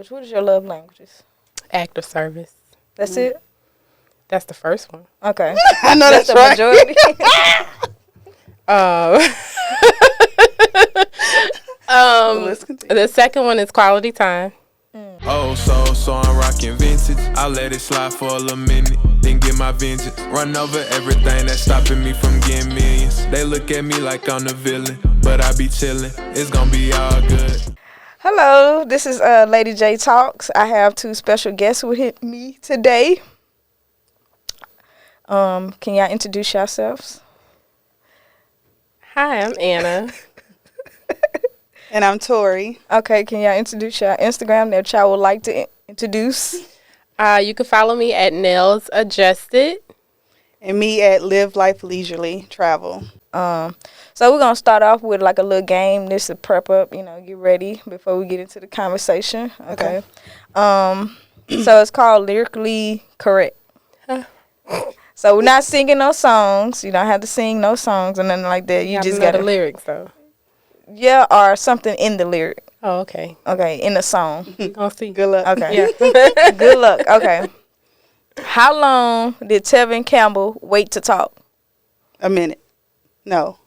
What is your love languages? Act of service. That's it? That's the first one. Okay. I know that's the right. majority. Let's continue. The second one is quality time. Oh, so I'm rocking vintage. I let it slide for a little minute, then get my vengeance. Run over everything that's stopping me from getting millions. They look at me like I'm the villain, but I be chillin'. It's gonna be all good. Hello, this is Lady J Talks. I have two special guests with me today. Can y'all introduce yourselves? Hi, I'm Anna. And I'm Tori. Okay, can y'all introduce your Instagram that y'all would like to introduce? You can follow me at Nails Adjusted. And me at Live Life Leisurely Travel. So we're gonna start off with like a little game. This is prep up, get ready before we get into the conversation. Okay. So it's called Lyrically Correct. So we're not singing no songs. You don't have to sing no songs or nothing like that. You just got the lyrics though. Yeah, or something in the lyric. Oh, okay. Okay, in the song. I'll see. Good luck. Okay. Yeah. Good luck. Okay. How long did Tevin Campbell wait to talk? A minute. No.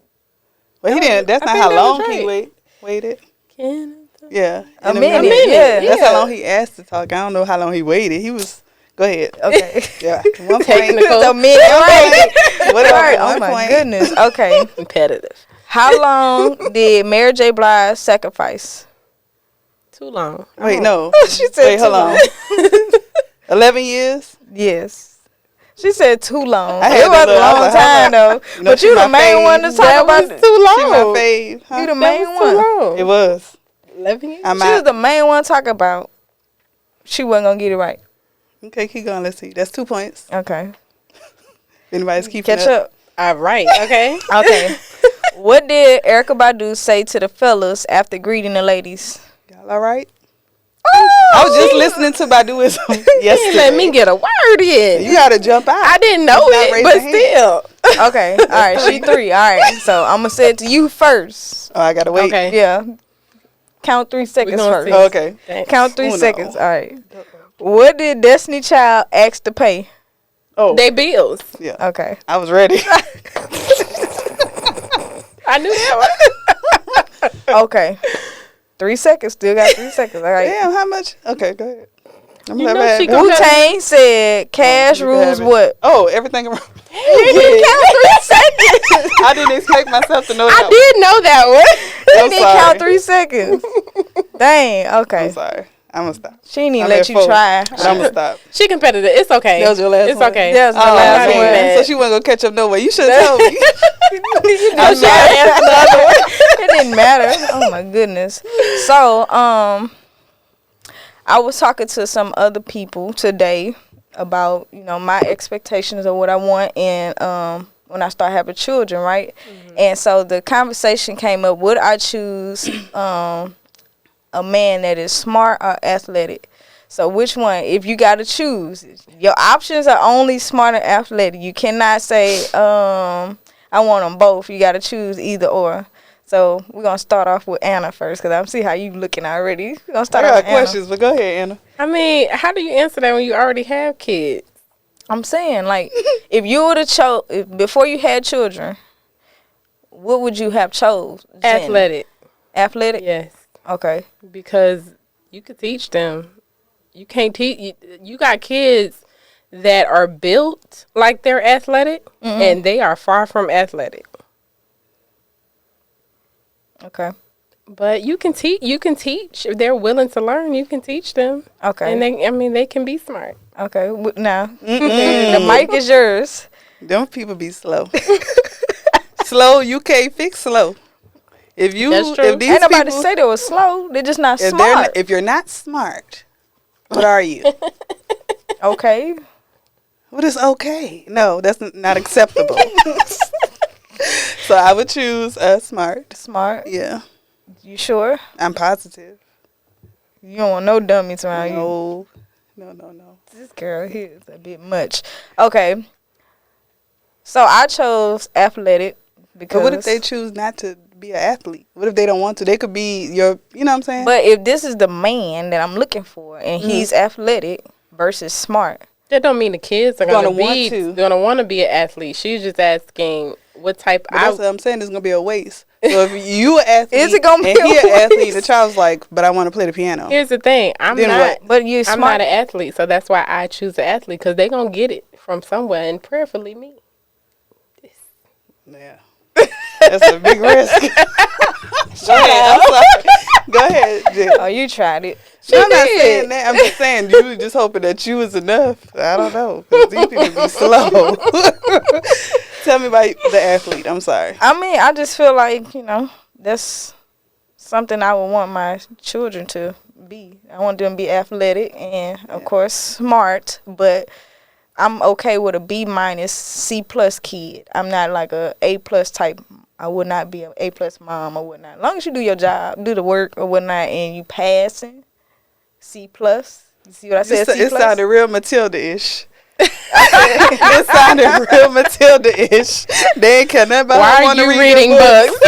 Well, he didn't. That's I not think how that long was he right. waited. Can Yeah. A In minute. Yeah. That's how long he asked to talk. I don't know how long he waited. He was. Go ahead. Okay. Yeah. One point. Technical. A minute, right? Whatever. Right. Oh One my point. goodness. Okay. competitive. How long did Mary J. Blige sacrifice? Too long. Wait, no. She said Wait, too hold long. on. 11 years? Yes. She said too long. I had It was to a look. I long was like, time though. You know, But she you the my main fave. one to talk That about. was too long. She my fave. Huh? You the That main was one. too long. It was. 11 years? I'm She was out. the main one to talk about. She wasn't gonna get it right. Okay, keep going. Let's see. That's 2 points. Okay. If anybody's keeping Catch up. All right. Okay. Okay. What did Erykah Badu say to the fellas after greeting the ladies? Y'all all right? I was just listening to Baduism You didn't yesterday. let me get a word in. You gotta jump out. I didn't know Just not it, raise but your hand. still. Okay. All right. She 3. All right. So I'm gonna say it to you first. Oh, I gotta wait. Okay. Yeah. Count 3 seconds gonna first. see. Oh, okay. Count 3 Uno. seconds. All right. What did Destiny Child ask to pay? Oh, They bills. yeah. Okay. I was ready. I knew that one. Okay. 3 seconds. Still got 3 seconds. All right. Damn, how much? Okay, go ahead. I'm You never know had she that. gonna- Wu-Tang said cash You can rules have it. what? Oh, everything around. You count 3 seconds. I didn't expect myself to know I that. did know that one. You I'm didn't sorry. count 3 seconds. Dang. Okay. I'm sorry. I'm gonna stop. She didn't even I'm let at you 4, try. But I'm gonna stop. She competitive. It's okay. That was your last It's one? okay. That was the Oh, last not one. even mad. So she wasn't gonna catch up no way. You should have told me. You No, know, she gotta answer the other one. it didn't matter. Oh my goodness. So, I was talking to some other people today about, my expectations of what I want and when I start having children, right? Mm-hmm. And so the conversation came up, would I choose a man that is smart or athletic? So which one? If you got to choose, your options are only smart and athletic. You cannot say, I want them both. You got to choose either or. So we're going to start off with Anna first because I see how you looking already. We're going to start I off got with Anna. questions, but go ahead, Anna. I mean, how do you answer that when you already have kids? I'm saying, like, if you would have before you had children, what would you have chose? Athletic. Athletic? Yes. Okay. Because you could teach them. You can't teach. You got kids that are built like they're athletic, and they are far from athletic. Okay. But you can teach. You can teach. If they're willing to learn, you can teach them. Okay. And they can be smart. Okay. Now, the mic is yours. Them people be slow. Slow, you can't fix slow. If you, That's true. if these Ain't nobody people, say they were slow. They're just not if smart. if you're not smart, what are you? Okay. What is okay? No, that's not acceptable. So I would choose smart. Smart. Yeah, You sure? I'm positive. You don't want no dummies around you. No. This girl here is a bit much. Okay. So I chose athletic because But what if they choose not to be an athlete? What if they don't want to? They could be your, you know what I'm saying? But if this is the man that I'm looking for and he's athletic versus smart, That don't mean the kids are gonna want to be an athlete. She's just asking what type. But that's what I'm saying. It's gonna be a waste. So if you an athlete, Is it gonna be and a he an athlete, waste? the child's like, but I want to play the piano. Here's the thing. I'm Then not. what? but you're I'm smart. not an athlete, so that's why I choose an athlete because they gonna get it from somewhere, and prayerfully me. Yeah, that's a big risk. Go ahead. I'm sorry. Go ahead, Jay. Oh, you tried it. I'm not saying that. I'm just saying you were just hoping that you was enough. I don't know. 'Cause these people be slow. Tell me about the athlete. I'm sorry. I mean, I just feel like, that's something I would want my children to be. I want them to be athletic and, of course, smart, but I'm okay with a B minus, C plus kid. I'm not like a A plus type. I would not be an A plus mom or whatnot. As long as you do your job, do the work or whatnot, and you passing, C plus. You see what I said? C It plus. sounded real Matilda-ish. It sounded real Matilda-ish. They ain't care nothing about Why I are want to you read reading your books?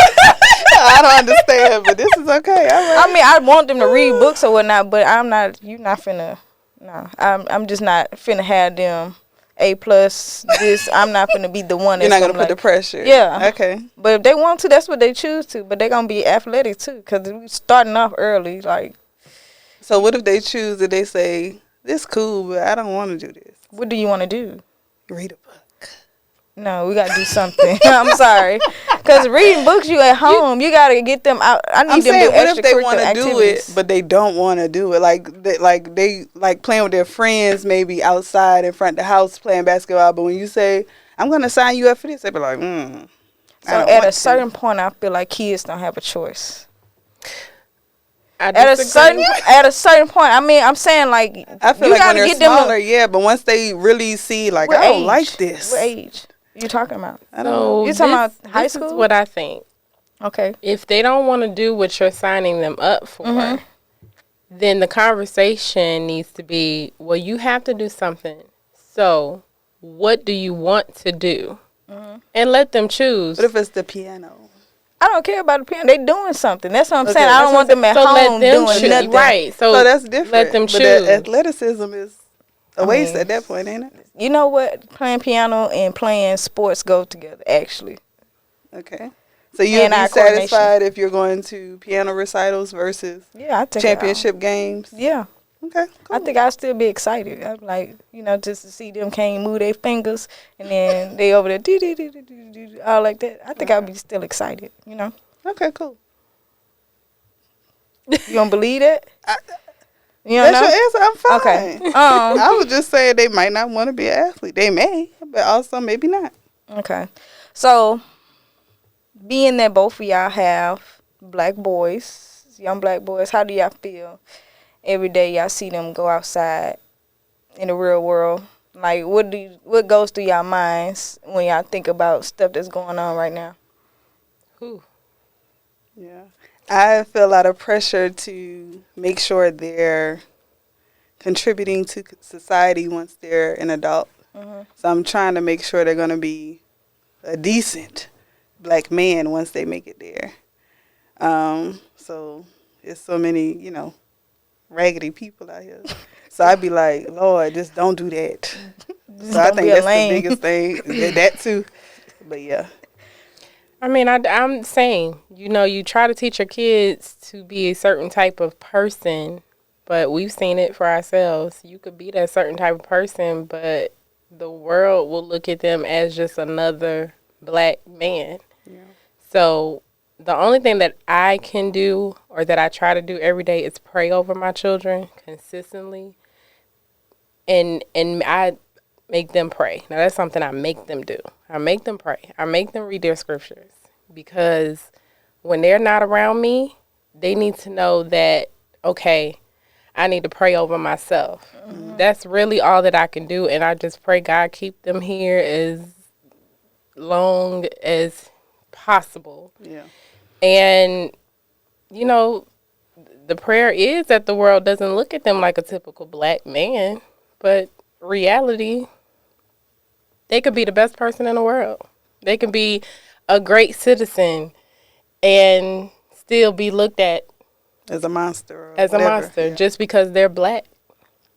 I don't understand, but this is okay. All right. I mean, I want them to read books or whatnot, but I'm not. You not finna. No, I'm just not finna have them A plus. This I'm not finna be the one. You're That's not gonna put the like, pressure. Yeah. Okay. But if they want to, that's what they choose to. But they gonna be athletic too, cause we starting off early. Like, So what if they choose that they say this cool, but I don't want to do this? what do you want to do? Read a book. No, we gotta do something. I'm sorry, cause reading books, you at home, you gotta get them out. I need I'm them to saying, do what if they extracurricular want to do activities. it, but they don't want to do it? Like they like playing with their friends, maybe outside in front of the house playing basketball. But when you say, "I'm gonna sign you up for this," they be like, So I don't at want a to. certain point, I feel like kids don't have a choice. I At disagree. a certain point, I mean, I'm saying like I feel you like when gotta they're get them smaller, yeah, but once they really see, like, what I don't age? like this. What age you talking about? I don't know. So You talking about high this school? is what I think. Okay. If they don't want to do what you're signing them up for, then the conversation needs to be, well, you have to do something. So, what do you want to do? And let them choose. What if it's the piano? I don't care about the parent. They doing something. That's what I'm Okay, saying. I that's don't what want them at so home let them doing choose. nothing. Right. So, So that's different. let them But choose. athleticism is a waste mean, at that point, ain't it? You know what? Playing piano and playing sports go together, actually. Okay. So you'll And be our coordination. satisfied if you're going to piano recitals versus Yeah, I think championship games? Yeah, Okay, cool. I think I'll still be excited. I'm like, just to see them can't move their fingers and then they over there do all like that. I think I'll be still excited. Okay, cool. You don't believe that? You don't That's know? your answer. I'm fine. Okay. I was just saying they might not want to be an athlete. They may, but also maybe not. Okay. So, being that both of y'all have black boys, young black boys, how do y'all feel every day y'all see them go outside in the real world? Like, what goes through y'all minds when y'all think about stuff that's going on right now? Whew. Yeah. I feel a lot of pressure to make sure they're contributing to society once they're an adult. So I'm trying to make sure they're going to be a decent black man once they make it there. So there's so many, raggedy people out here. So I'd be like, Lord, just don't do that. So I don't think be a that's lame. the biggest thing. That too. But yeah. I mean, I'm saying, you try to teach your kids to be a certain type of person, but we've seen it for ourselves. You could be that certain type of person, but the world will look at them as just another black man. Yeah. So The only thing that I can do or that I try to do every day is pray over my children consistently. And I make them pray. Now, that's something I make them do. I make them pray. I make them read their scriptures. Because when they're not around me, they need to know that, okay, I need to pray over myself. Mm-hmm. That's really all that I can do. And I just pray God keep them here as long as possible. Yeah. And, you know, the prayer is that the world doesn't look at them like a typical black man. But reality, they could be the best person in the world. They could be a great citizen and still be looked at as a monster. Or as whatever. a monster just because they're black.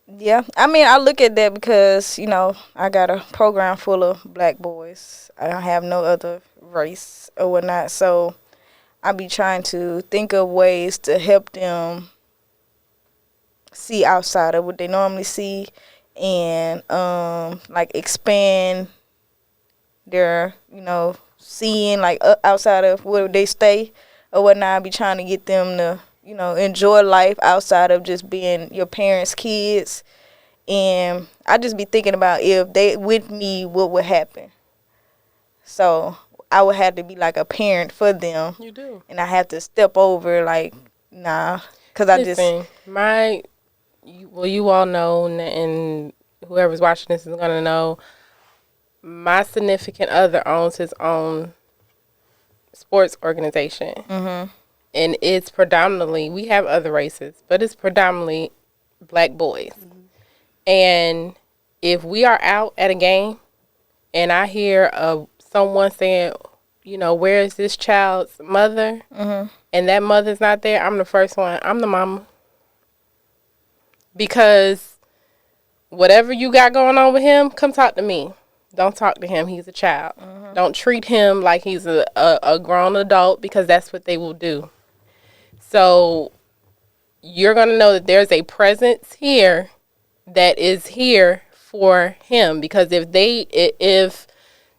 Yeah, I mean, I look at that because, you know, I got a program full of black boys. I don't have no other race or whatnot, so I be trying to think of ways to help them see outside of what they normally see and, like, expand their, you know, seeing, like, outside of where they stay or whatnot. I be trying to get them to, you know, enjoy life outside of just being your parents' kids. And I just be thinking about if they with me, what would happen. So I would have to be like a parent for them. You do. And I have to step over, like, nah. Because I just... you all know, and whoever's watching this is going to know, my significant other owns his own sports organization. Mm-hmm. And it's predominantly, we have other races, but it's predominantly black boys. Mm-hmm. And if we are out at a game and I hear someone saying, you know, where is this child's mother? Mm-hmm. And that mother's not there, I'm the first one. I'm the mama. Because whatever you got going on with him, come talk to me. Don't talk to him. He's a child. Mm-hmm. Don't treat him like he's a grown adult, because that's what they will do. So you're going to know that there's a presence here that is here for him, because if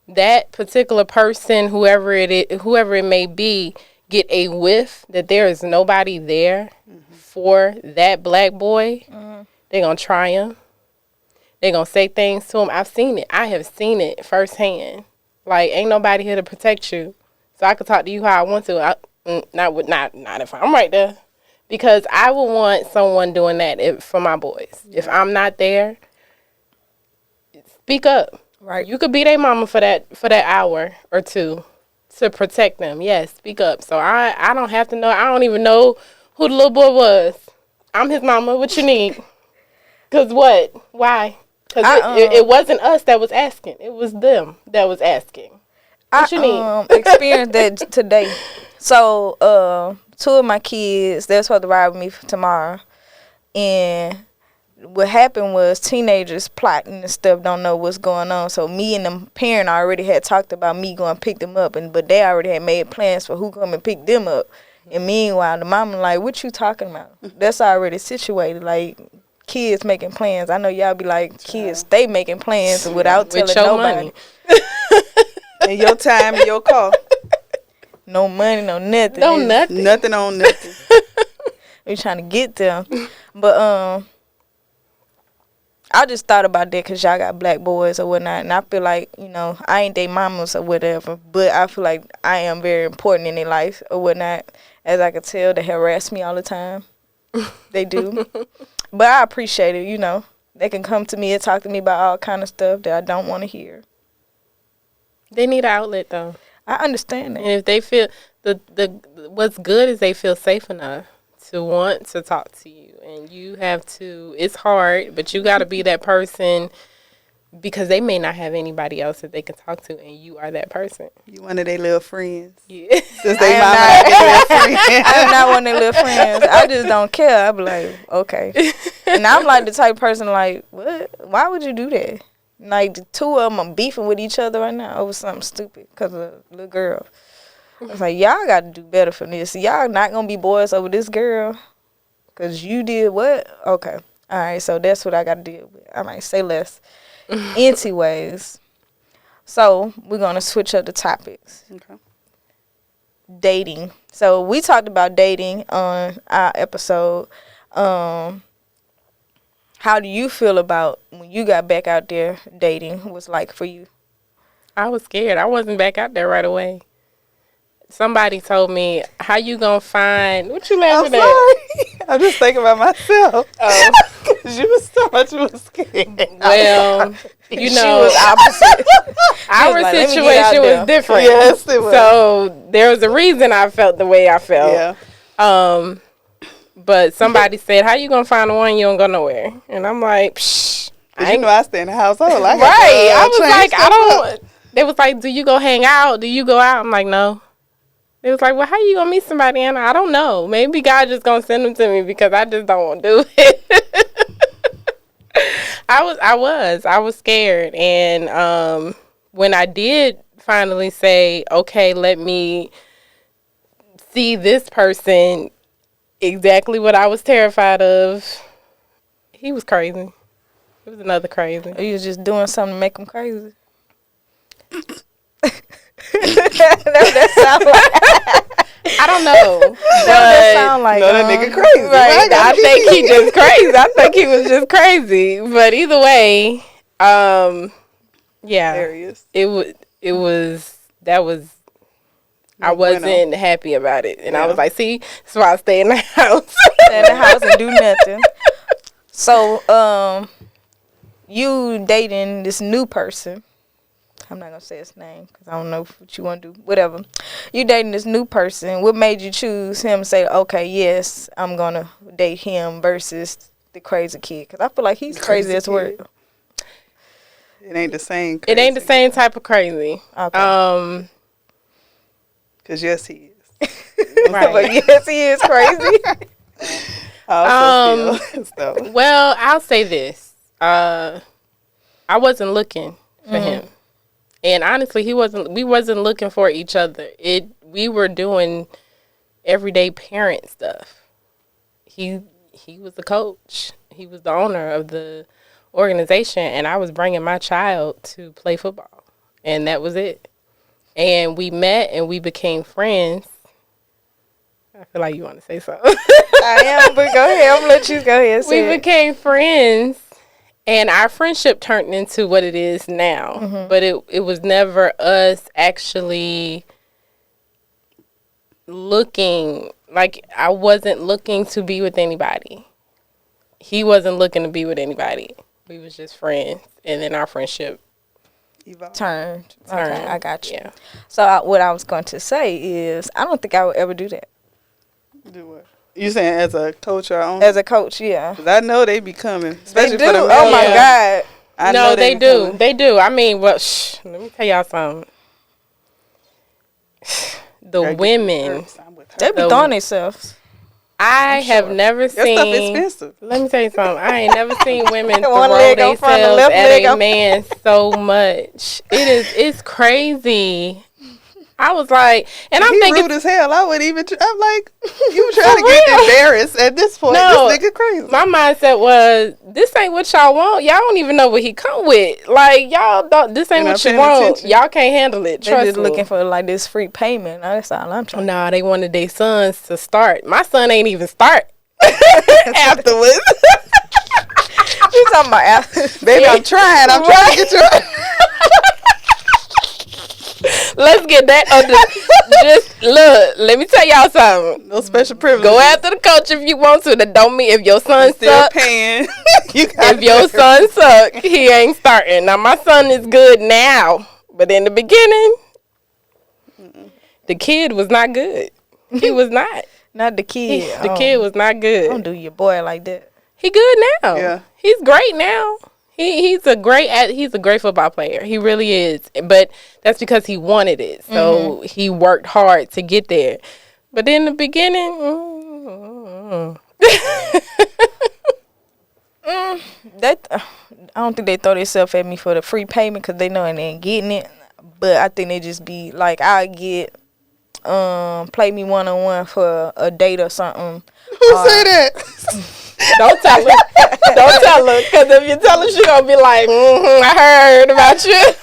that particular person, whoever it may be, get a whiff that there is nobody there for that black boy, they're going to try him. They're going to say things to him. I've seen it. I have seen it firsthand. Like, ain't nobody here to protect you. So I could talk to you how I want to. Not if I'm right there. Because I would want someone doing that for my boys. Yeah. If I'm not there, speak up. Right. You could be their mama for that hour or two to protect them. Yes, speak up. So I don't have to know. I don't even know who the little boy was. I'm his mama. What you need? Because what? Why? Because it wasn't us that was asking. It was them that was asking. What you need? Experienced that today. So, 2 of my kids, they're supposed to ride with me tomorrow. And what happened was teenagers plotting and stuff, don't know what's going on. So me and the parent already had talked about me going to pick them up, but they already had made plans for who come and pick them up. And meanwhile, the mama like, what you talking about? That's already situated. Like, kids making plans. I know y'all be like, kids stay making plans without telling nobody. And your time and your car. No money, no nothing. No nothing. Nothing on nothing. We trying to get them. But I just thought about that because y'all got black boys or whatnot. And I feel like, you know, I ain't they mamas or whatever. But I feel like I am very important in their life or whatnot. As I can tell, they harass me all the time. They do. But I appreciate it, you know. They can come to me and talk to me about all kind of stuff that I don't want to hear. They need an outlet, though. I understand that. And if they feel what's good is they feel safe enough to want to talk to you, and you have to. It's hard, but you got to be that person, because they may not have anybody else that they can talk to, and you are that person. You one of their little friends. Yeah. Since they I am not one of their little friends. I just don't care. I be like, okay. And I'm like the type of person like, what? Why would you do that? Like, the 2 of them are beefing with each other right now over something stupid because of a little girl. I was like, y'all got to do better for this. Y'all not going to be boys over this girl because you did what? Okay. All right, so that's what I got to deal with. I might say less. Anyways, so we're going to switch up the topics. Okay. Dating. So we talked about dating on our episode. How do you feel about when you got back out there dating? What was like for you? I was scared. I wasn't back out there right away. Somebody told me, how you going to find... What you laughing at? I'm just thinking about myself. Because you was so much scared. Well, you know... She was opposite. Our like, situation was different. Yes, it was. So there was a reason I felt the way I felt. Yeah. But somebody said, how you going to find the one you don't go nowhere? And I'm like, psh. I stay in the household. I was like, I don't... They was like, do you go hang out? Do you go out? I'm like, no. It was like, well, how you gonna meet somebody? And I don't know. Maybe God just gonna send them to me because I just don't want to do it. I was scared, and when I did finally say, okay, let me see this person, exactly what I was terrified of, he was crazy. It was another crazy. Or you was just doing something to make him crazy? that sound like. I don't know. That sound like. No, that nigga crazy. Right. I think he just crazy. I think he was just crazy. But either way, yeah, Hilarious. that was. I wasn't happy about it, and I was like, "See, that's why I stay in the house." Stay in the house and do nothing. So, you dating this new person. I'm not gonna say his name because I don't know what you want to do. Whatever. You dating this new person. What made you choose him? Say, okay, yes, I'm gonna date him versus the crazy kid. Because I feel like he's crazy as well. It ain't the same. It ain't the same type of crazy. Okay. Because yes, he is. Right. But yes, he is crazy. Well, I'll say this. I wasn't looking for him. And honestly, we wasn't looking for each other. We were doing everyday parent stuff. He was the coach. He was the owner of the organization, and I was bringing my child to play football. And that was it. And we met and we became friends. I feel like you want to say something. I am, but go ahead. I'm going to let you go ahead and say We became friends. And our friendship turned into what it is now. Mm-hmm. But it was never us actually looking. Like, I wasn't looking to be with anybody. He wasn't looking to be with anybody. We was just friends. And then our friendship turned. Okay, I got you. Yeah. So what I was going to say is, I don't think I would ever do that. Do what? You saying as a coach or owner? As a coach, yeah. 'Cause I know they be coming, especially they do. for the male. Oh my God! I no, know they be do. coming. They do. I mean, well, let me tell y'all something. The women, they be throwing themselves. I have never seen. Your stuff expensive. Let me tell you something. I ain't never seen women throw One leg on front, the themselves left at leg a on- man so much. It's crazy. I was like, and I'm thinking, rude as hell. I wouldn't even. I'm like, you trying to get embarrassed at this point? No, this nigga crazy. my mindset was, this ain't what y'all want. Y'all don't even know what he come with. Like, y'all don't. This ain't You're what not you want. paying attention. Y'all can't handle it. They Trust just me. looking for like this free payment. That's all I'm trying. Nah, they wanted their sons to start. My son ain't even start afterwards. You talking about after? Baby, I'm trying. I'm trying to get you. Let's get that under. Just look. Let me tell y'all something. No special privilege. Go after the coach if you want to. That don't mean if your son Still suck. paying. If your son suck, he ain't starting. Now my son is good now, but in the beginning, the kid was not good. He was not. Not the kid. The kid was not good. Don't do your boy like that. He good now. Yeah. He's great now. He's a great football player. He really is. But that's because he wanted it. So he worked hard to get there. But in the beginning, I don't think they throw themselves at me for the free payment because they know they ain't getting it. But I think they just be like, I get play me one-on-one for a date or something. Who say that? don't tell her. Don't tell her. Because if you tell her, she going to be like, I heard about you.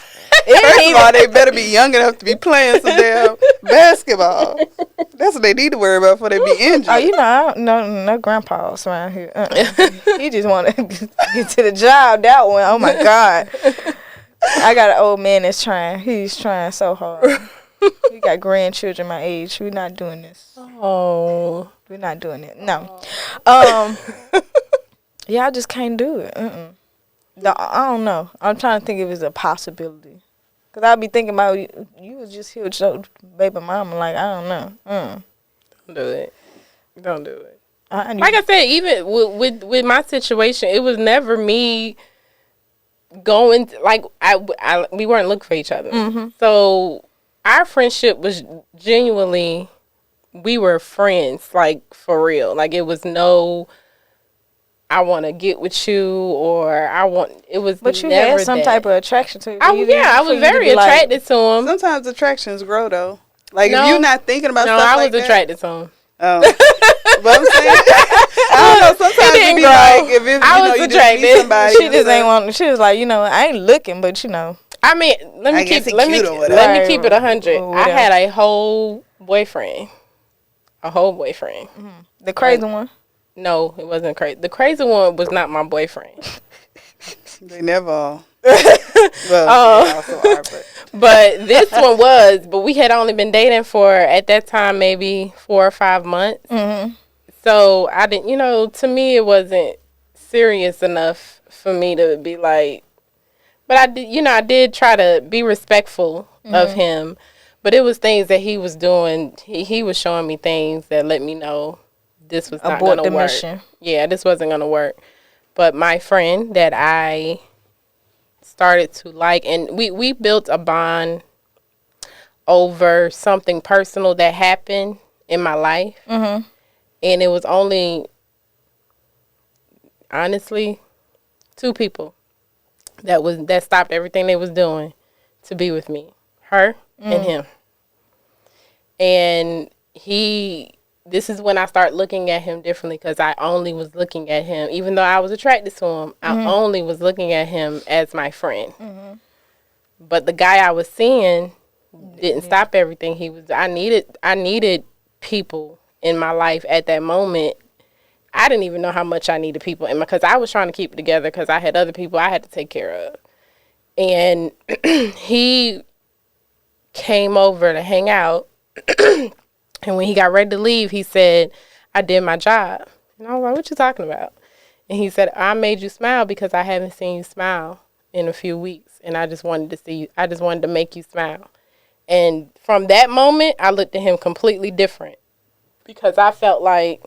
First of all, they better be young enough to be playing some damn basketball. That's what they need to worry about before they be injured. Oh, you know, no grandpas around here. He just want to get to the job. That one, oh my God. I got an old man that's trying. He's trying so hard. We got grandchildren my age. We're not doing this. Oh. We're not doing it. No. Yeah, I just can't do it. I don't know. I'm trying to think if it's a possibility. Because I'll be thinking about you was just here with your baby mama. Like, I don't know. Don't do it. Don't do it. Like I said, even with my situation, it was never me going, we weren't looking for each other. Mm-hmm. So our friendship was genuinely, we were friends, like, for real. Like, it was no, I want to get with you, or it was But you never had some that. type of attraction to him. I was very attracted to him. Sometimes attractions grow, though. Like, No. if you're not thinking about No, stuff I like was that. attracted to him. Oh. But I'm saying, I don't know. Sometimes it be grow. like, if it, I you know, was you attracted. just meet somebody. She just ain't want. She was like, I ain't looking, but I mean, let me I guess keep he let me cute or whatever. let me keep it 100. Or I whatever. had a whole boyfriend. The crazy one. No, it wasn't crazy. The crazy one was not my boyfriend. They never all. Well, they also are, But this one was. But we had only been dating for, at that time, maybe 4 or 5 months. Mm-hmm. So I didn't, to me, it wasn't serious enough for me to be like. But I did try to be respectful of him. But it was things that he was doing. He was showing me things that let me know this was not going to work. Mission. Yeah, this wasn't going to work. But my friend that I started to like, and we built a bond over something personal that happened in my life. Mm-hmm. And it was only, honestly, 2 people that stopped everything they was doing to be with me. Her and him. And this is when I started looking at him differently, because I only was looking at him, even though I was attracted to him, I only was looking at him as my friend. Mm-hmm. But the guy I was seeing didn't stop everything he was. I needed people in my life at that moment. I didn't even know how much I needed people because I was trying to keep it together because I had other people I had to take care of. And he came over to hang out. And when he got ready to leave, he said, I did my job. And I was like, what you talking about? And he said, I made you smile because I haven't seen you smile in a few weeks. And I just wanted to see you. I just wanted to make you smile. And from that moment, I looked at him completely different. Because I felt like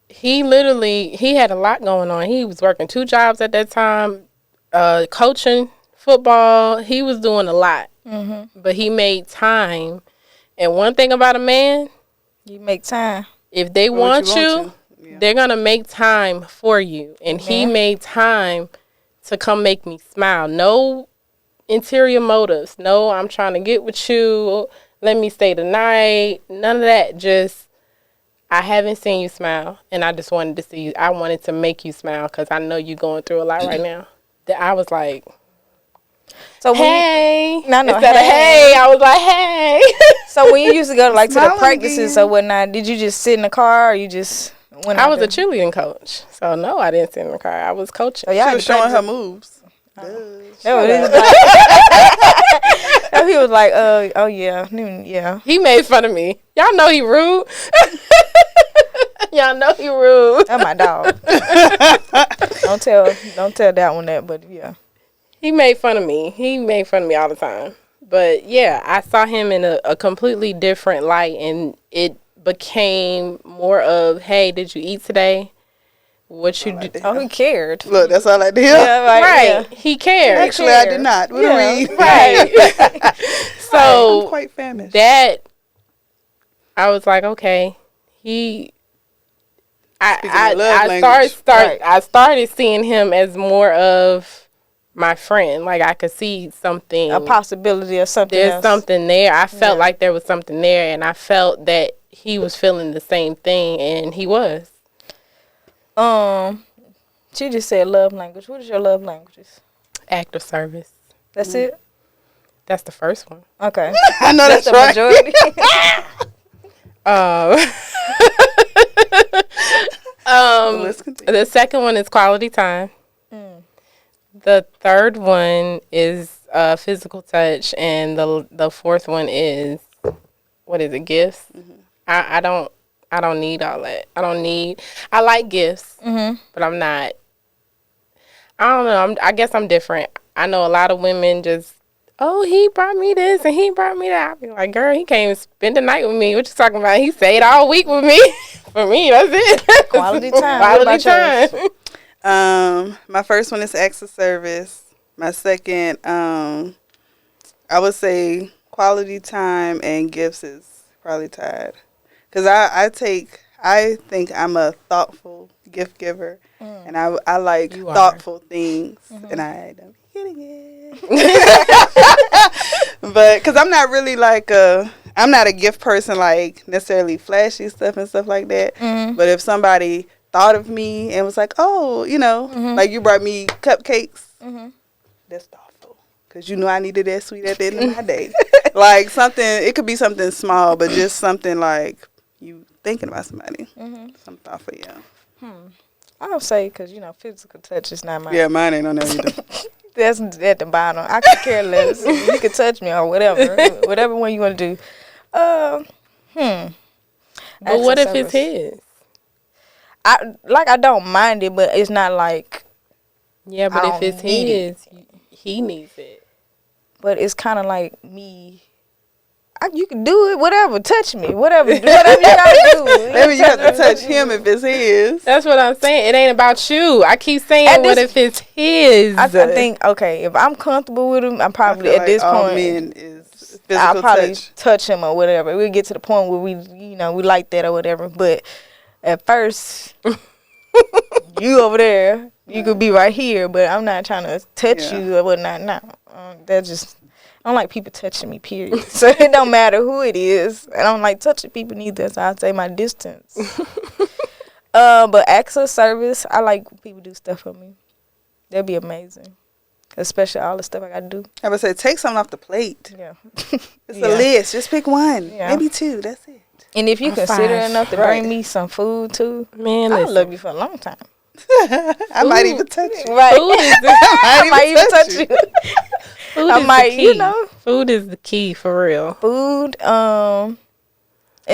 he had a lot going on. He was working 2 jobs at that time, coaching football. He was doing a lot. Mm-hmm. But he made time. And one thing about a man, you make time. If they want you, they're going to make time for you. And he made time to come make me smile. No interior motives. No, I'm trying to get with you. Let me stay tonight. None of that. Just, I haven't seen you smile. And I just wanted to see you. I wanted to make you smile because I know you're going through a lot right now. That I was like, so hey. Instead of hey, I was like, hey. So when you used to go to the practices or whatnot, did you just sit in the car or you just went out I was there? a cheerleading coach. So no, I didn't sit in the car. I was coaching. Oh, y'all she was showing her moves. He was like, oh yeah, yeah. He made fun of me. Y'all know he rude. Y'all know he rude. That's my dog. Don't tell that one that, but yeah. He made fun of me. He made fun of me all the time. But yeah, I saw him in a completely different light, and it became more of, hey, did you eat today? What you do? Oh, he cared. Look, that's all I did. Yeah, like, right. Yeah. He cared. Actually, I did not. What do you mean? Right. So I'm quite famished. that, I was like, okay, I started seeing him as more of my friend. Like I could see something, a possibility or something. There's else. something there. I felt like there was something there, and I felt that he was feeling the same thing, and he was. She just said love language. What is your love languages? Act of service. That's it? That's the first one. Okay. I know that's the right. majority. The second one is quality time. The third one is physical touch, and the fourth one is, what is it? Gifts. Mm-hmm. I don't need all that. I like gifts, but I'm not. I don't know. I guess I'm different. I know a lot of women just, oh, he brought me this and he brought me that. I be like, girl, he came and spend the night with me. What you talking about? He stayed all week with me. For me, that's it. Quality time. Quality time. My first one is acts of service. My second, I would say quality time and gifts is probably tied. Because I think I'm a thoughtful gift giver. And I like thoughtful things. And I don't be getting it. But because I'm not really I'm not a gift person, like necessarily flashy stuff and stuff like that. But if somebody thought of me and was like, oh, like you brought me cupcakes, that's thoughtful. Because I needed that sweet at the end of my day. Like something, it could be something small, but just something like you thinking about somebody. Something thoughtful, yeah. I don't say because, physical touch is not mine. Yeah, mine ain't on there either. That's at the bottom. I could care less. You can touch me or whatever. Whatever one you want to do. But what if it's his? I don't mind it, but it's not like. Yeah, but if it's his, he needs it. But it's kind of like me. You can do it, whatever. Touch me, whatever you gotta do. Maybe you have to touch him if it's his. That's what I'm saying. It ain't about you. I keep saying, what if it's his? I think, okay, if I'm comfortable with him, I'm probably at this point. Men is physical I'll probably touch him or whatever. We'll get to the point where we like that or whatever. But at first, you over there, you could be right here, but I'm not trying to touch you or whatnot. No, that's just. I don't like people touching me, period. So it don't matter who it is. I don't like touching people neither, so I'll say my distance. But acts of service, I like when people do stuff for me. That'd be amazing. Especially all the stuff I got to do. I would say, take something off the plate. Yeah. It's a list. Just pick one. Yeah. Maybe two. That's it. And if you consider enough to bring me some food, too, man, I'll love you for a long time. I might even touch you. Right. I might even touch you. Food is the key. Food is the key for real. Food, and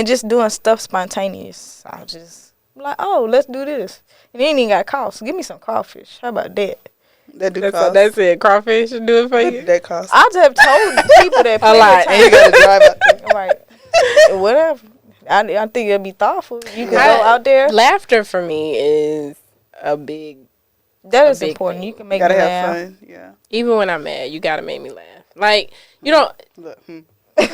just doing stuff spontaneous. I'll just be like, oh, let's do this. And it ain't even got cost. Give me some crawfish. How about that? That do cost. That's it. Crawfish should do it for you. That cost. I just have told people that a lot. And you gotta drive out there. Right. Whatever. I think it'll be thoughtful. You can go out there. Laughter for me is a big. That is important. You can make me laugh. Have fun. Yeah. Even when I'm mad, you gotta make me laugh. Like you don't. Look, I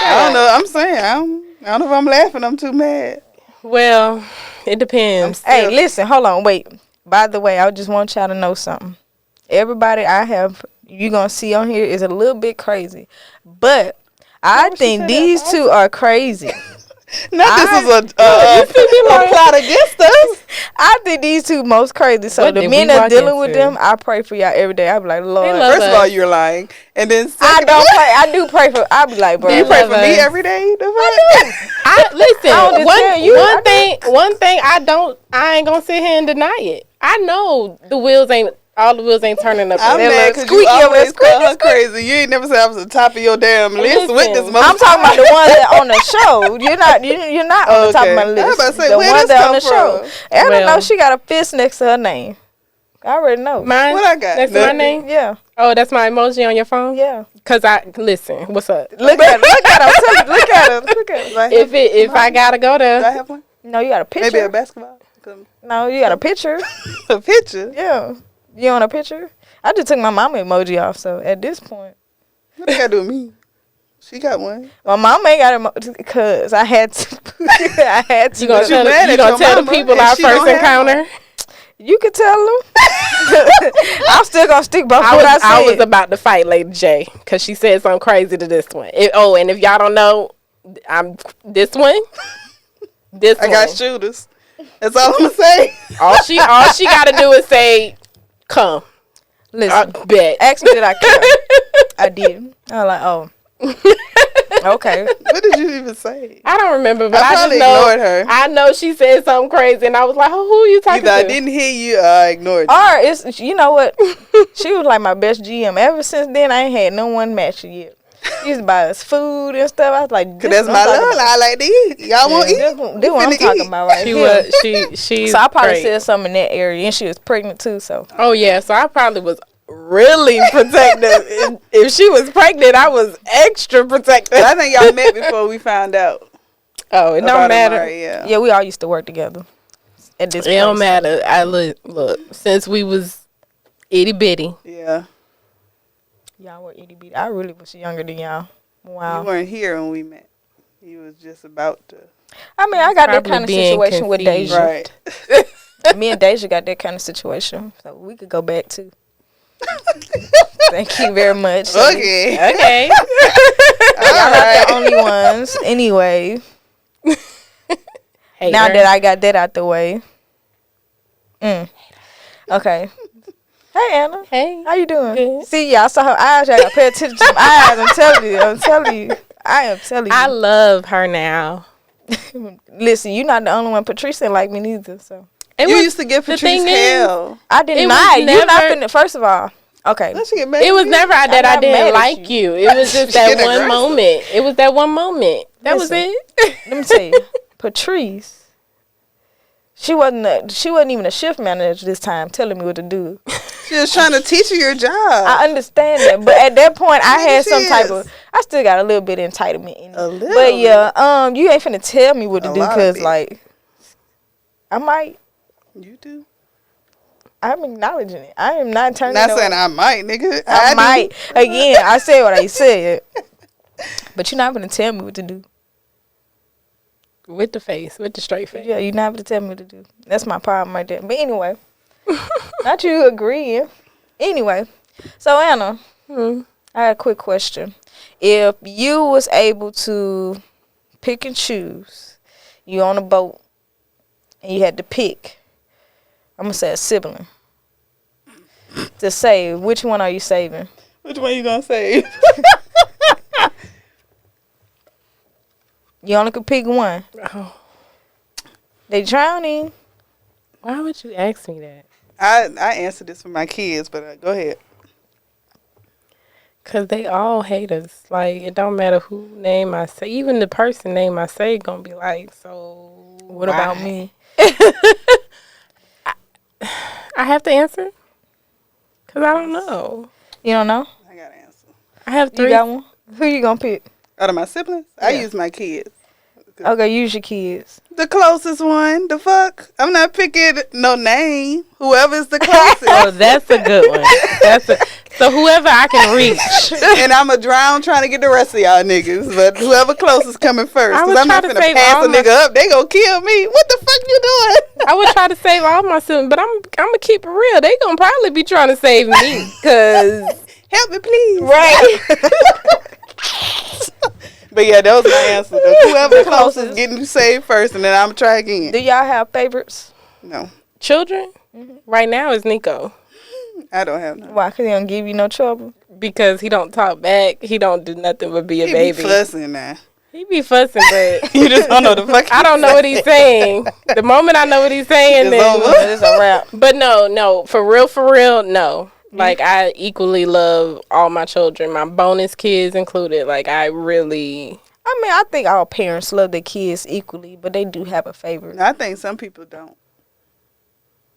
don't know. I'm saying I don't know if I'm laughing. I'm too mad. Well, it depends. Hey, listen. Hold on. Wait. By the way, I just want y'all to know something. Everybody you gonna see on here is a little bit crazy, but I think these two are crazy. This is a plot against us. I think these two most crazy. So the men that dealing with them, I pray for y'all every day. I be like, Lord. First of all, you're lying, and then I don't pray. I do pray for. I be like, bro. Do you pray for me every day? Listen. One thing I ain't gonna sit here and deny it. I know all the wheels ain't turning up. I'm mad because you always call her crazy. You ain't never said I was at the top of your damn list with this motherfucker. I'm talking about the ones that on the show. You're not on the top of my list. I was about to say, the where ones this that come on the from? show. I don't know. She got a fist next to her name. I already know. Mine? What I got? Next to my name? Yeah. Oh, that's my emoji on your phone? Yeah. Cause listen. What's up? Look at her. Look at her. If I gotta go there. Do I have one? No, you got a picture. Maybe a basketball. No, you got a picture. A picture? Yeah. You on a picture? I just took my mama emoji off, so at this point. What they got to do with me? She got one. My mama ain't got emoji because I had to. You gonna tell the people our first encounter? You can tell them. I'm still gonna stick by what I said. I was about to fight Lady J because she said something crazy to this one. And if y'all don't know, I'm this one. I got shooters. That's all I'm gonna say. All she gotta do is say, "Come." Listen, bet. Ask me did I care. I did. I was like, oh. Okay. What did you even say? I don't remember, but I just ignored her. I know she said something crazy, and I was like, "Who are you talking to?" I didn't hear you. I ignored you. Or it's you know what? She was like my best GM. Ever since then, I ain't had no one match her yet. She used to buy us food and stuff. I was like, "Cause that's my love. I like to eat. Y'all want to eat? This what I'm talking about right here." She. So I probably said something in that area, and she was pregnant too. So. Oh yeah, so I probably was really protective. If she was pregnant, I was extra protective. I think y'all met before we found out. Oh, it don't matter. Yeah, we all used to work together. At this it don't matter. I look since we was itty bitty. Yeah. Y'all were itty bitty. I really was younger than y'all. Wow. You weren't here when we met. You was just about to. I mean, I got that Probably kind of being situation with conceived. Deja. Right. Me and Deja got that kind of situation. So we could go back to. Thank you very much. Okay. Okay. Y'all not the only ones. Anyway, Hater. now that I got that out the way. Okay. Hey, Anna. Hey. How you doing? Good. See, y'all saw her eyes. Y'all got to pay attention to them eyes. I'm telling you. I am telling you. I love her now. Listen, you're not the only one. Patrice didn't like me neither, so. It You was, used to give the Patrice thing is, hell. I did It not. was You not never- finna. First of all, okay. Let's get mad it was at me. never that I'm I not mad didn't at like you. you. It was just that Get one aggressive. moment. It was that one moment. That Listen. was it. Let me tell you, Patrice. She wasn't even a shift manager this time, telling me what to do. She was trying to teach you your job. I understand that, but at that point, I Maybe had she some type is. of. I still got a little bit of entitlement in me. A little But yeah, you ain't finna tell me what to A do, lot of cause it. like, I might. You do. I'm acknowledging it. I am not turning. Not saying I might, nigga. I do. might. Again, I said what I said. But you're not gonna tell me what to do. With the face, with the straight face. Yeah, you're not gonna tell me what to do. That's my problem right there. But anyway, not you agreeing. Anyway, so Anna, I got a quick question. If you was able to pick and choose, you on a boat, and you had to pick, I'm gonna say a sibling, to save, which one are you saving? Which one you gonna save? You only could pick one. Oh, They drowning. why would you ask me that? I answered this for my kids, but go ahead. Cause they all hate us. Like, it don't matter who name I say. Even the person name I say gonna be like, so What about me? I have to answer? Cause I don't know. You don't know? I got an answer. I have You three. got one? Who you gonna pick? Out of my siblings, I Yeah. use my kids. Okay, use your kids. The closest one. The fuck? I'm not picking no name. Whoever's the closest. Oh, that's a good one. So whoever I can reach. And I'm a drown trying to get the rest of y'all niggas. But whoever closest coming first. I would Because I'm try not to finna save pass all a my- nigga up. They gonna kill me. What the fuck you doing? I would try to save all my siblings, but I'm gonna keep it real. They gonna probably be trying to save me, cause Help me, please. Right. But yeah, that was my answer. Whoever The closest closest. getting saved first, and then I'm try again. Do y'all have favorites? No, children right now is Nico, I don't have none. Why? Because he don't give you no trouble? because he don't talk back. He don't do nothing but be a He baby. be fussing now. He be fussing, but You just don't know the fuck. I don't know what he's saying. The moment I know what he's saying, It's then over. It's a wrap. But no, for real, no. Like, I equally love all my children, my bonus kids included. Like, I really... I mean, I think all parents love their kids equally, but they do have a favorite. I think some people don't.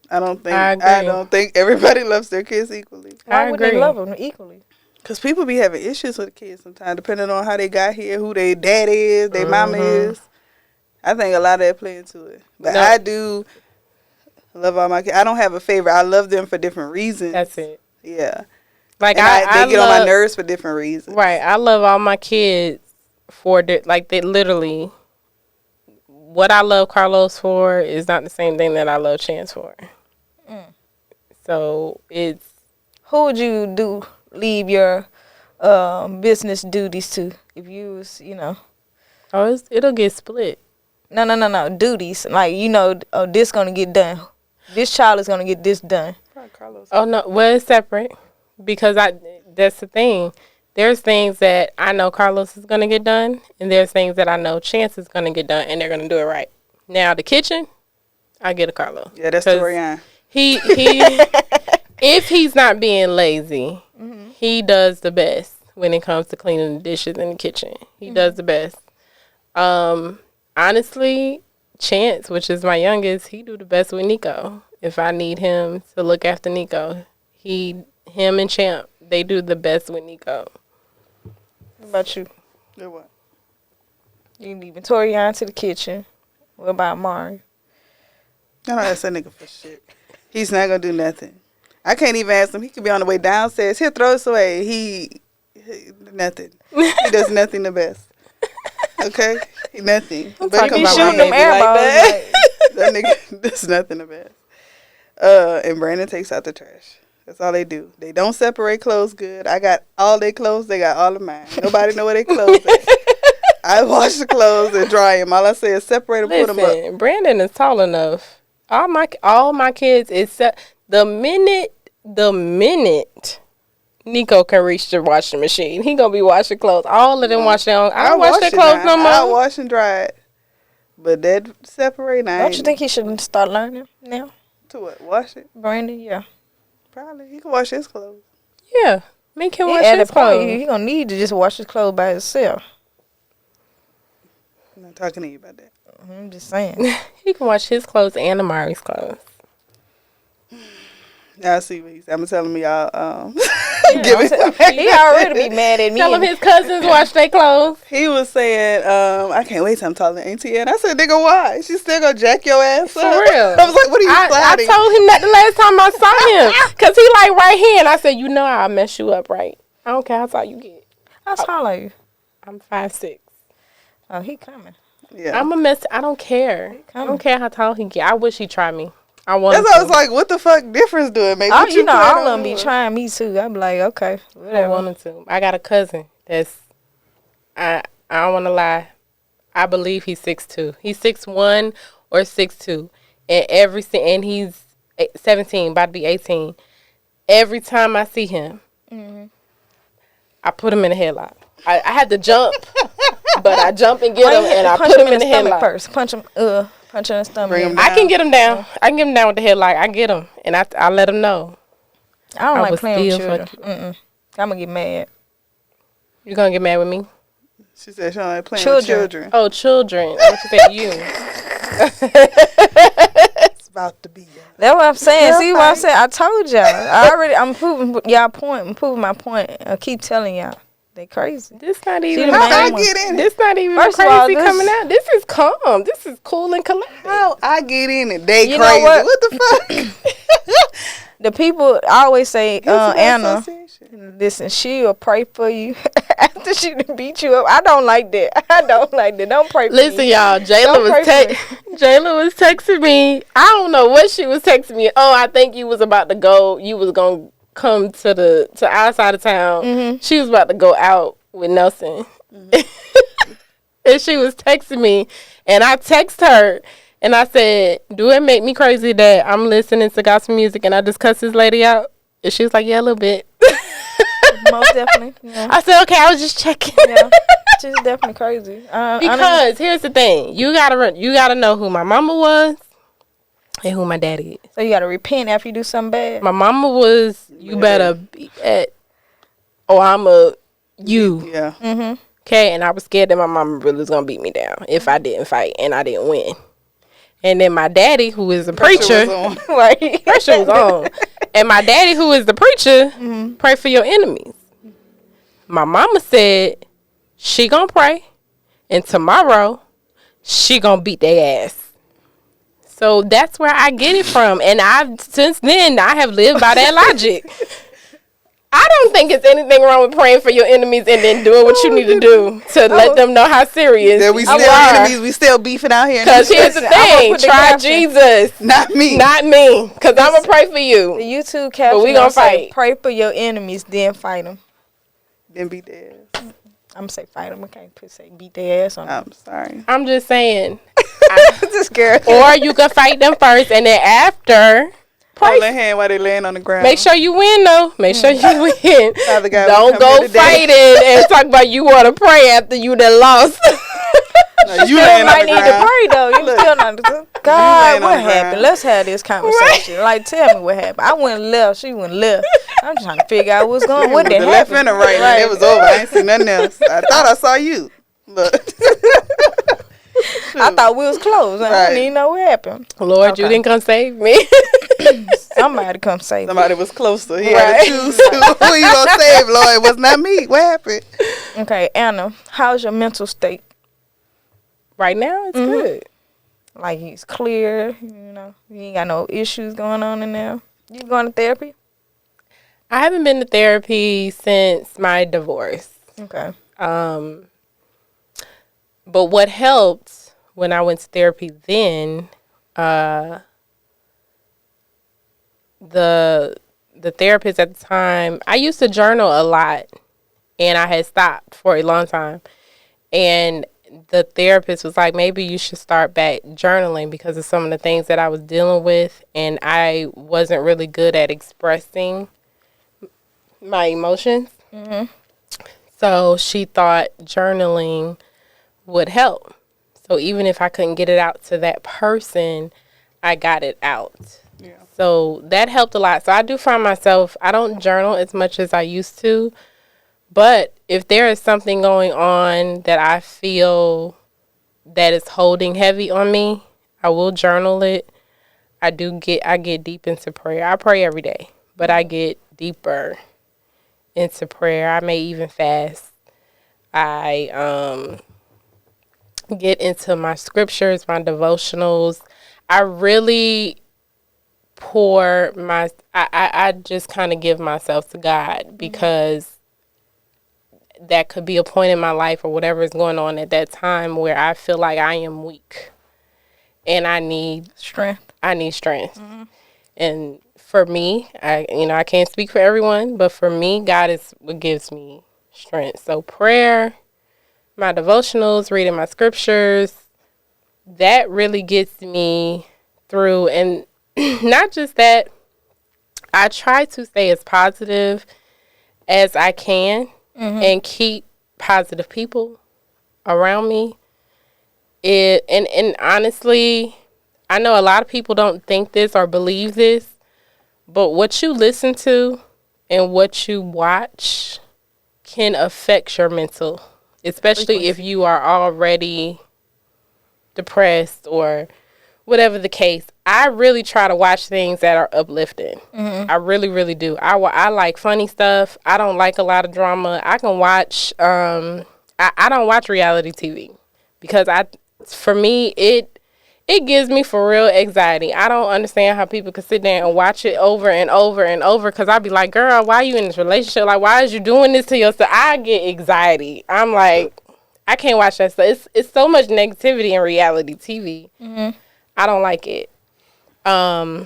I don't think. I I, agree. don't think everybody loves their kids equally. Why I would they agree. love them equally? Cause people be having issues with the kids sometimes, depending on how they got here, who their dad is, their mama is. I think a lot of that play into it. But No. I do love all my kids. I don't have a favorite. I love them for different reasons. That's it. Yeah. Like, And they get on my nerves for different reasons. Right. I love all my kids for, they literally... What I love Carlos for is not the same thing that I love Chance for. So, it's... Who would you leave your business duties to if you was, it'll get split. No, duties. Like, this gonna get done. This child is gonna get this done. Oh, no. Well, it's separate. Because that's the thing. There's things that I know Carlos is going to get done. And there's things that I know Chance is going to get done. And they're going to do it right. Now, the kitchen, I get a Carlos. Yeah, that's the Rihanna. He if he's not being lazy, he does the best when it comes to cleaning the dishes in the kitchen. He does the best. Honestly, Chance, which is my youngest, he do the best with Nico. If I need him to look after Nico, him and Champ, they do the best with Nico. What about you? Do what? You leaving Torian to the kitchen. What about Mario? I don't ask that nigga for shit. He's not gonna do nothing. I can't even ask him. He could be on the way downstairs. He'll throw this away. He nothing. He does nothing the best. Okay? Nothing. I'm But talking come He about on, shoot my them baby, air like balls. that. Like, That nigga does nothing the best. And Brandon takes out the trash. That's all they do. They don't separate clothes good. I got all their clothes. They got all of mine. Nobody know where their clothes at. I wash the clothes and dry them. All I say is separate them, put them up. Listen, Brandon is tall enough. All my kids except the minute Nico can reach the washing machine, he gonna be washing clothes. All of them wash their own. I don't wash their clothes no more. I wash and dry it. But that separate, don't you think he should start learning now? To what? Wash it? Brandon, yeah. Probably. He can wash his clothes. Yeah, make him He wash at his a point, clothes. he gonna need to just wash his clothes by himself. I'm not talking to you about that. I'm just saying. He can wash his clothes and Amari's clothes. Y'all see what he's saying. I'm telling me y'all, Give he already be mad at me. Tell him his cousins wash their clothes. He was saying, I can't wait till I'm taller than Auntie Ann. I said, nigga, why? She still gonna jack your ass For up? real. I was like, what are you I sliding? told him that the last time I saw him. Because he like right here. And I said, you know I'll mess you up, right? I don't care how tall you get. How tall are you? I'm 5'6". Oh, he coming. Yeah. I'm a mess. I don't care. I don't care how tall he get. I wish he'd try me. I want That's why I was like, what the fuck difference do it make? Oh, What you know, plan all on of them be doing? trying me too. I be like, okay, I whatever. wanted to. I got a cousin that's, I don't want to lie. I believe he's 6'2". He's 6'1" or 6'2". And he's 17, about to be 18. Every time I see him, I put him in a headlock. I had to jump, but I jump and get him, and I put him in the headlock. first. Punch him in the stomach. Bring him I down. can get him down. I can get him down with the headlock. I get him, and I let him know. I don't I like would playing with still children. I'm gonna get mad. You gonna get mad with me? She said she don't like playing Children. with children. Oh, children. What you said? You. It's about to be. That's what I'm saying. Yeah, See what I'm right. saying? I told y'all. I'm proving y'all point. I'm proving my point. I keep telling y'all. They crazy. This not See even. the How main I one. get in it? This not even First of crazy all, this- coming out. This is calm. This is cool and collected. How I get in it? They You know crazy. what? What the fuck? The people I always say, Guilty by Anna, association. listen, she'll pray for you after she done beat you up. I don't like that. I don't like that. Don't pray for Listen, me. y'all. Don't pray Jayla was texting me. I don't know what she was texting me. Oh, I think you was about to go. You was gonna come to our side of town. She was about to go out with Nelson, and she was texting me, and I text her. And I said, do it make me crazy that I'm listening to gospel music and I just cuss this lady out? And she was like, yeah, a little bit. Most definitely. Yeah. I said, okay, I was just checking. Yeah. She's definitely crazy. Because here's the thing. You gotta know who my mama was and who my daddy is. So you gotta repent after you do something bad. My mama was, you better be at, oh, I'm a you. Yeah. Okay, and I was scared that my mama really was going to beat me down if I didn't fight and I didn't win. And then my daddy, who is a preacher, Right. pressure was on. And my daddy, who is the preacher, pray for your enemies. My mama said she gonna pray, and tomorrow she gonna beat their ass. So that's where I get it from, and since then I have lived by that logic. I don't think it's anything wrong with praying for your enemies and then doing what you need to do to let them know how serious Yeah, we you still are. enemies. We still beefing out here. Because here's the Listen, I'm gonna thing, put the try caption. Jesus, Not me. not me, because I'm going to pray for The you. YouTube caption But we gonna say, fight. pray for your enemies, then fight them. Then beat their ass. I'm gonna say fight them. I can't say beat their ass on them. I'm sorry. I'm just saying. This girl. Or you can fight them first, and then after, Hold their hand while they laying on the ground. make sure you win, though. Make sure you win. Father God, we Don't come go here today. fighting and talk about you want to pray after you done lost. No, You you laying might on the need to ground. pray though. You still not. laying God, on what the happened? ground. Let's have this conversation. Like, tell me what happened. I went left. She went left. I'm trying to figure out what's going. What With the the left happened? and the right. It was over. I ain't seen nothing else. I thought I saw you. Look. I thought we was close. I Right. didn't even know what happened. Lord, you Okay. didn't come save me. Somebody come save me. Somebody was closer. He Right. had to choose who you gonna save, Lord. It was not me. What happened? Okay, Anna, how's your mental state? Right now, it's good. Like, it's clear. You know, you ain't got no issues going on in there. You going to therapy? I haven't been to therapy since my divorce. Okay. But what helped when I went to therapy then, the therapist at the time, I used to journal a lot, and I had stopped for a long time. And the therapist was like, maybe you should start back journaling because of some of the things that I was dealing with, and I wasn't really good at expressing my emotions. Mm-hmm. So she thought journaling would help. So even if I couldn't get it out to that person, I got it out. Yeah. So that helped a lot. So I do find myself, I don't journal as much as I used to. But if there is something going on that I feel that is holding heavy on me, I will journal it. I get deep into prayer. I pray every day, but I get deeper into prayer. I may even fast. I get into my scriptures, my devotionals. I really I just kind of give myself to God because that could be a point in my life or whatever is going on at that time where I feel like I am weak and I need strength. Mm-hmm. And for me, I can't speak for everyone, but for me, God is what gives me strength. So prayer, my devotionals, reading my scriptures, that really gets me through. And not just that, I try to stay as positive as I can. Mm-hmm. And keep positive people around me. And honestly, I know a lot of people don't think this or believe this, but what you listen to and what you watch can affect your mental, especially if you are already depressed or whatever the case. I really try to watch things that are uplifting. Mm-hmm. I really, really do. I like funny stuff. I don't like a lot of drama. I can watch, I don't watch reality TV because for me, it gives me for real anxiety. I don't understand how people can sit there and watch it over and over and over because I'd be like, girl, why are you in this relationship? Like, why is you doing this to yourself? I get anxiety. I'm like, I can't watch that stuff. It's so much negativity in reality TV. Mm-hmm. I don't like it. I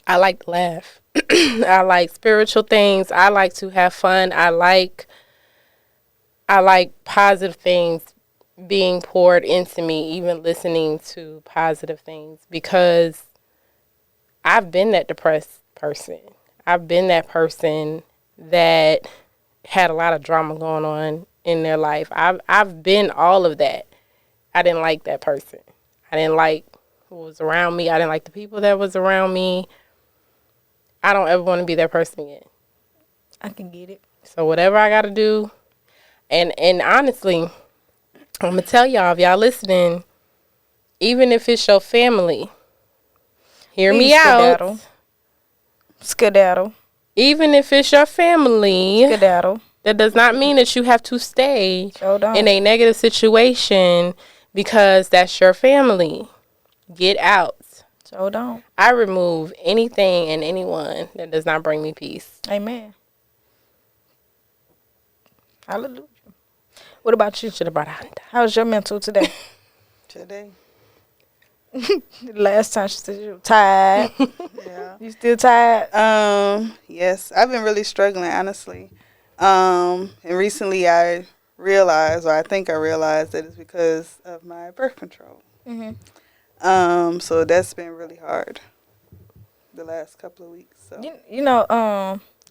like to laugh. I like spiritual things. I like to have fun. I like positive things being poured into me, even listening to positive things, because I've been that depressed person. I've been that person that had a lot of drama going on in their life. I've been all of that. I didn't like that person. I didn't like who was around me. I didn't like the people that was around me. I don't ever want to be that person again. I can get it. So whatever I got to do, and honestly, I'm going to tell y'all, if y'all listening, even if it's your family, hear me out. Skedaddle. Even if it's your family, skedaddle. That does not mean that you have to stay in a negative situation because that's your family. Get out. So don't. I remove anything and anyone that does not bring me peace. Amen. Hallelujah. What about you? Should have brought out. How's your mental today? Today. Last time she said you were tired. Yeah. You still tired? Yes. I've been really struggling, honestly. And recently I think I realized that it's because of my birth control. Mm-hmm. So that's been really hard the last couple of weeks. So. You know,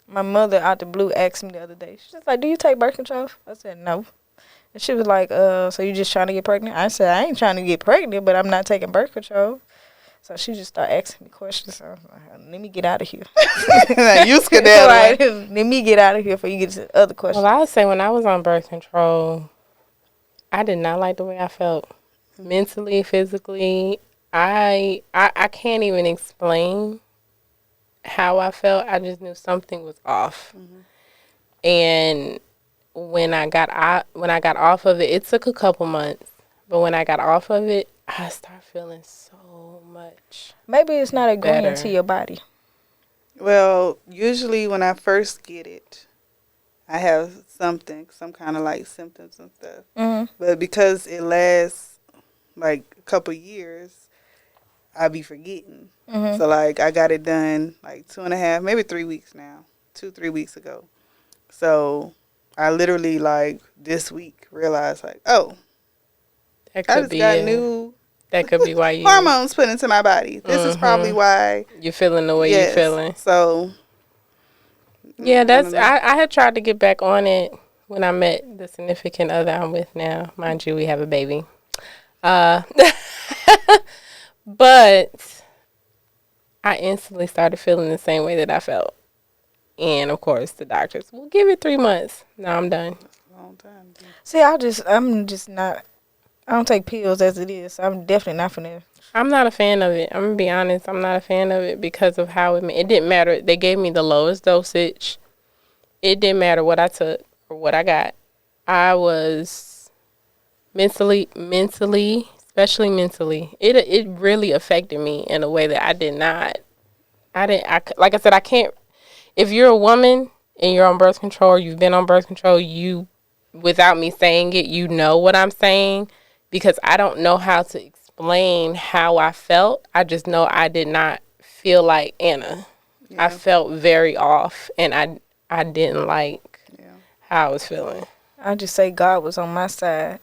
my mother out the blue asked me the other day. She's just like, "Do you take birth control?" I said, "No." And she was like, "So you just trying to get pregnant?" I said, "I ain't trying to get pregnant, but I'm not taking birth control." So she just started asking me questions. So I was like, "Let me get out of here." You skedaddle. Like, let me get out of here before you get to the other questions. Well, I would say when I was on birth control, I did not like the way I felt. Mentally, physically. I can't even explain how I felt. I just knew something was off. Mm-hmm. And when I got off of it, it took a couple months. But when I got off of it, I started feeling so much Maybe it's not agreeing better to your body. Well, usually when I first get it, I have some kind of like symptoms and stuff. Mm-hmm. But because it lasts like a couple years, I be forgetting. Mm-hmm. So like I got it done like 2.5, maybe 3 weeks now, 2-3 weeks ago. So I literally like this week realized like, oh, That I could just be got it. new That could be why you hormones put into my body. This is probably why. you feeling the way Yes. you feeling. So Yeah, that's don't know. I had tried to get back on it when I met the significant other I'm with now. Mind you, we have a baby. But I instantly started feeling the same way that I felt. And of course, the doctors will give it 3 months. Now I'm done. Long time. See, I'm just not. I don't take pills as it is. I'm definitely not finna. I'm not a fan of it. I'm gonna be honest. I'm not a fan of it because of how it didn't matter. They gave me the lowest dosage. It didn't matter what I took or what I got. I was mentally, especially mentally. It really affected me in a way that I didn't. Like I said, I can't. If you're a woman and you're on birth control, or you've been on birth control, without me saying it, you know what I'm saying, because I don't know how to explain how I felt. I just know I did not feel like Anna. Yeah. I felt very off, and I didn't like Yeah. how I was feeling. I just say God was on my side.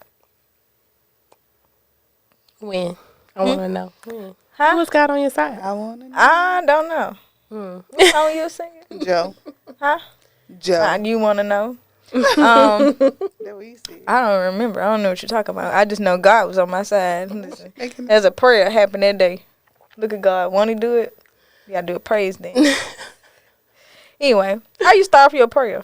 When? I want to know. When? Huh? Who was God on your side? I want to know. I don't know. What song you singing? Joe. Huh? Joe. You want to know? That what you said. I don't remember. I don't know what you're talking about. I just know God was on my side. Listen, Making there's a prayer happened that day. Look at God. Won't he do it? You gotta do a praise dance. Anyway, how you start off your prayer?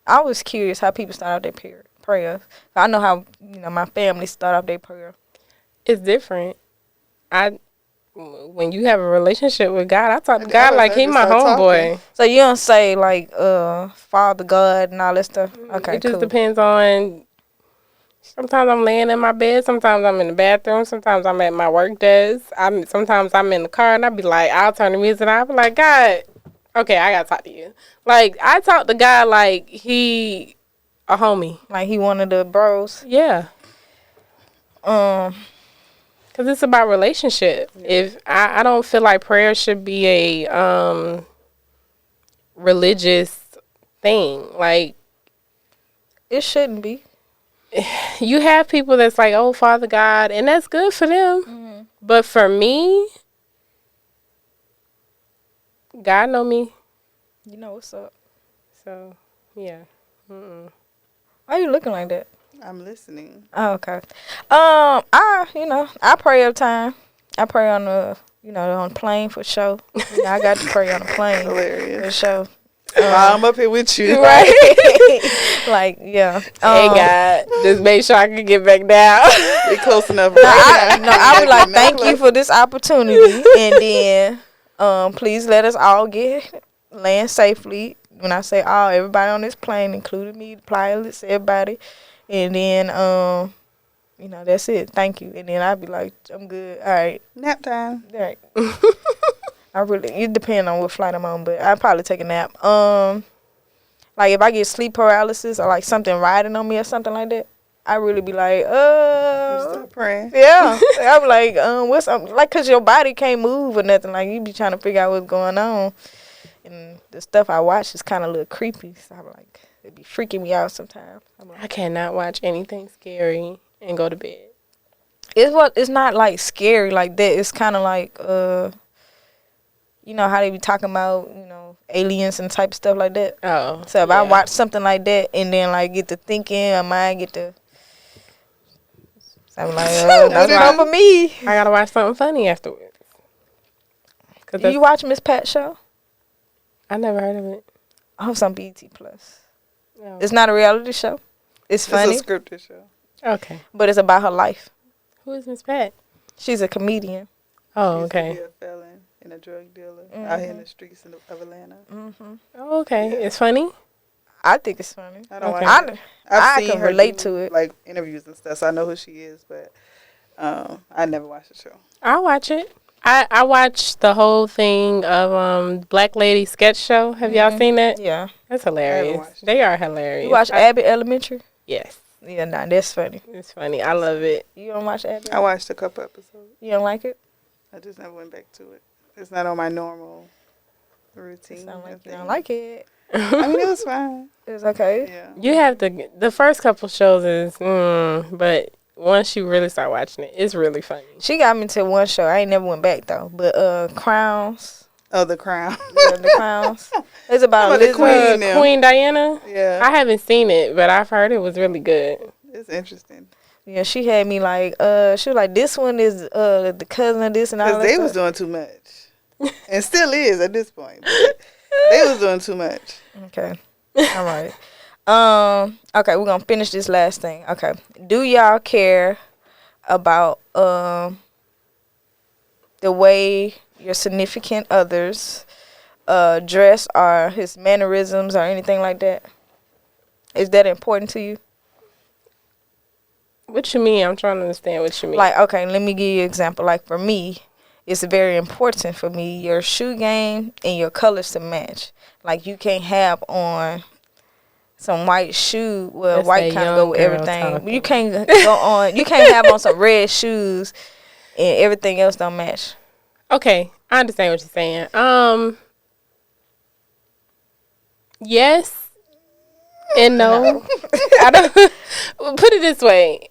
I was curious how people start off their prayer. I know how my family start off their prayer. It's different. When you have a relationship with God, I talk to God like he my homeboy. So you don't say like Father God and all that stuff. Okay, It just cool. depends on. Sometimes I'm laying in my bed. Sometimes I'm in the bathroom. Sometimes I'm at my work desk. Sometimes I'm in the car and I be like, I'll turn the music on. I be like, God, okay, I gotta talk to you. Like I talk to God like he a homie. Like he one of the bros. Yeah. Because it's about relationship. Yeah. If I don't feel like prayer should be a religious thing. Like it shouldn't be. You have people that's like, oh, Father God, and that's good for them. Mm-hmm. But for me, God know me. You know what's up. So, yeah. Mm-mm. Why are you looking like that? I'm listening. Oh, okay. I pray every time. I pray on the plane for sure. I got to pray on the plane. Hilarious. For sure. I'm up here with you. Right? Like, yeah. Hey, God, just make sure I can get back down. Be close enough. I would like, thank you for this opportunity. And then, please let us all land safely. When I say all, everybody on this plane, including me, the pilots, everybody. And then, that's it. Thank you. And then I'd be like, I'm good. All right. Nap time. All right. It depends on what flight I'm on, but I'd probably take a nap. Like if I get sleep paralysis or like something riding on me or something like that, I really be like, start praying. Yeah. I be like, what's up? Like, cause your body can't move or nothing. Like you be trying to figure out what's going on, and the stuff I watch is kind of a little creepy. So I'm like, it be freaking me out sometimes. Like, I cannot watch anything scary and go to bed. It's not like scary like that. It's kind of like how they be talking about, aliens and type stuff like that. Oh. So if I watch something like that and then like get to thinking, I might get to. So I'm like, that's not for me. I gotta watch something funny afterwards. Do you watch Miss Pat's show? I never heard of it. I hope it's on BET Plus. Oh. It's not a reality show. It's funny. It's a scripted show. Okay. But it's about her life. Who is Miss Pat? She's a comedian. Oh, She okay. used to be a felon and a drug dealer out here in the streets of Atlanta. Mm-hmm. Oh, okay. Yeah. It's funny? I think it's funny. I don't Okay. like I seen can her relate do, to it. like interviews and stuff, so I know who she is, but I never watched the show. I'll watch it. I watched the whole thing of Black Lady Sketch Show. Have y'all seen that? Yeah. That's hilarious. They are hilarious. You watch Abbott Elementary? Yes. Yeah, nah, that's funny. It's funny. I love it. You don't watch Abbott? I watched a couple episodes. You don't like it? I just never went back to it. It's not on my normal routine. Sound like you don't like it. I mean, it was fine. It was okay. Yeah. You have to. The first couple shows is, but once you really start watching it, it's really funny. She got me to one show. I ain't never went back though. But Crowns. Oh, The Crown. Yeah, The Crowns. It's about the Queen. Queen Diana. Yeah. I haven't seen it, but I've heard it was really good. It's interesting. Yeah, she had me like, she was like, this one is the cousin of this and all that. Because they stuff. was doing too much. And still is at this point. But they was doing too much. Okay. All right. Okay, we're gonna finish this last thing. Okay. Do y'all care about the way your significant others dress or his mannerisms or anything like that? Is that important to you? What you mean? I'm trying to understand what you mean. Like, okay, let me give you an example. Like, for me, it's very important for me, your shoe game and your colors to match. Like, you can't have on some white shoe. Well, That's white that kind of young go with girl everything. talking. You can't go on, you can't have on some red shoes and everything else don't match. Okay, I understand what you're saying. Yes and no. I don't. Put it this way.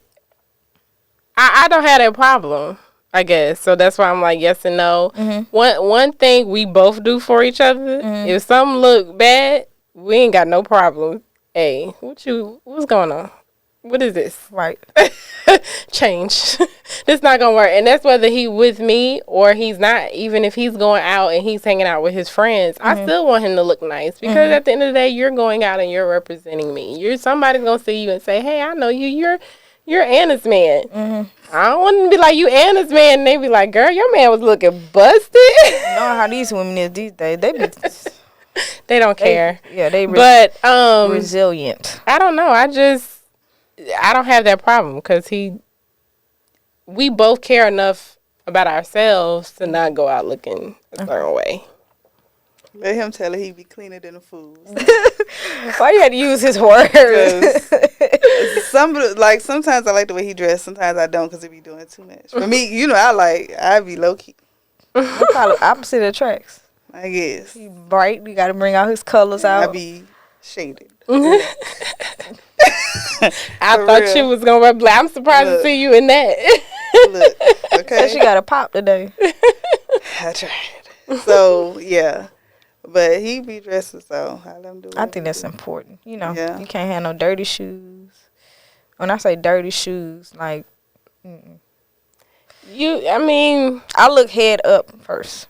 I don't have that problem, I guess. So that's why I'm like yes and no. Mm-hmm. One thing we both do for each other. If something look bad, we ain't got no problem. Hey, what's going on? What is this? Right. Change. This not gonna work. And that's whether he with me or he's not. Even if he's going out and he's hanging out with his friends, I still want him to look nice because at the end of the day, you're going out and you're representing me. Somebody's gonna see you and say, "Hey, I know you. You're Anna's man." I don't want to be like you Anna's man, and they be like, "Girl, your man was looking busted." You know how these women is these days. They be They don't care. they But resilient. I don't know. I don't have that problem because we both care enough about ourselves to not go out looking a certain way. Let him tell her he be cleaner than the fools. Why you had to use his words? Sometimes I like the way he dressed. Sometimes I don't because he be doing too much. For me, I be low key. Probably opposite attracts. I guess. He bright. You got to bring out his colors out. I be shaded. I For thought real. you was gonna wear black. I'm surprised Look. to see you in that. Look, okay. She got a pop today. I tried. So yeah, but he be dressing, so I let him do. I think that's important. Yeah. You can't have no dirty shoes. When I say dirty shoes, like, I look head up first.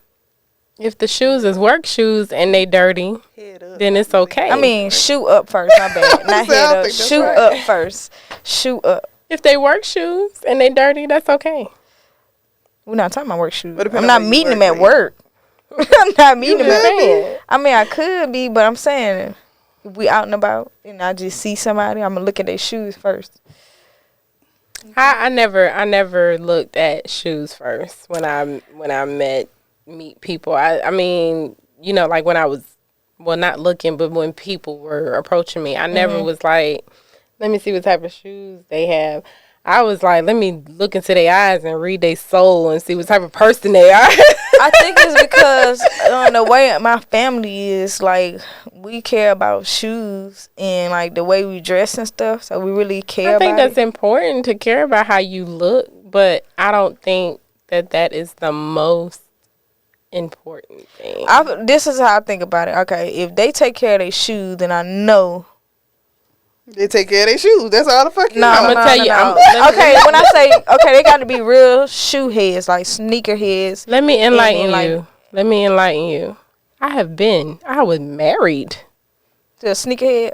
If the shoes is work shoes and they dirty, Head up. then it's okay. I mean, shoe up first. My bad. Not So I head up. think that's Shoe right. up first. Shoe up. if they work shoes and they dirty, that's okay. We're not talking about work shoes. But depending I'm not on where you meeting him work, at work. I'm not meeting him at saying. I mean, I could be, but I'm saying if we out and about and I just see somebody, I'm gonna look at their shoes first. I never looked at shoes first when I meet people. I mean, like when I was not looking, but when people were approaching me, I never was like, let me see what type of shoes they have. I was like, let me look into their eyes and read their soul and see what type of person they are. I think it's because the way my family is, like, we care about shoes and like the way we dress and stuff. So we really care I think about that's important to care about how you look, but I don't think that is the most important thing. This is how I think about it. Okay, if they take care of their shoes, then I know. They take care of their shoes. That's all the fuck you No, know. I'ma tell you, Okay, when I say they got to be real shoe heads, like sneaker heads. Let me enlighten like- you. I was married. To a sneakerhead.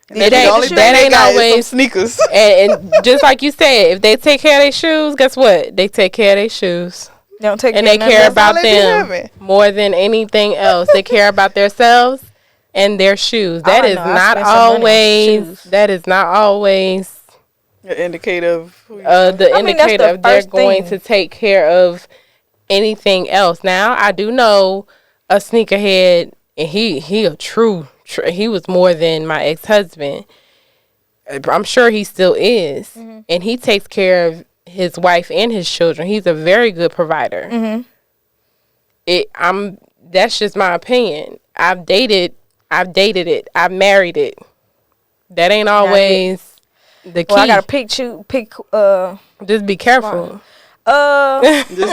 It ain't- that ain't always- sneakers. And just like you said, if they take care of their shoes, guess what? They take care of their shoes. They don't take And care they of care nothing else. about all they be them having. more than anything else. They care about themselves and their shoes. That I is know, I not spent some money on always. shoes. That is not always An indicator of who you the I mean, that's indicator the of they're first going thing. to take care of anything else. Now, I do know a sneakerhead, and he a true he was more than my ex-husband. I'm sure he still is. Mm-hmm. And he takes care of his wife and his children. He's a very good provider. Mm-hmm. That's just my opinion. I've dated it. I've married it. That ain't always the key. Well, I gotta pick. Just be careful. That's the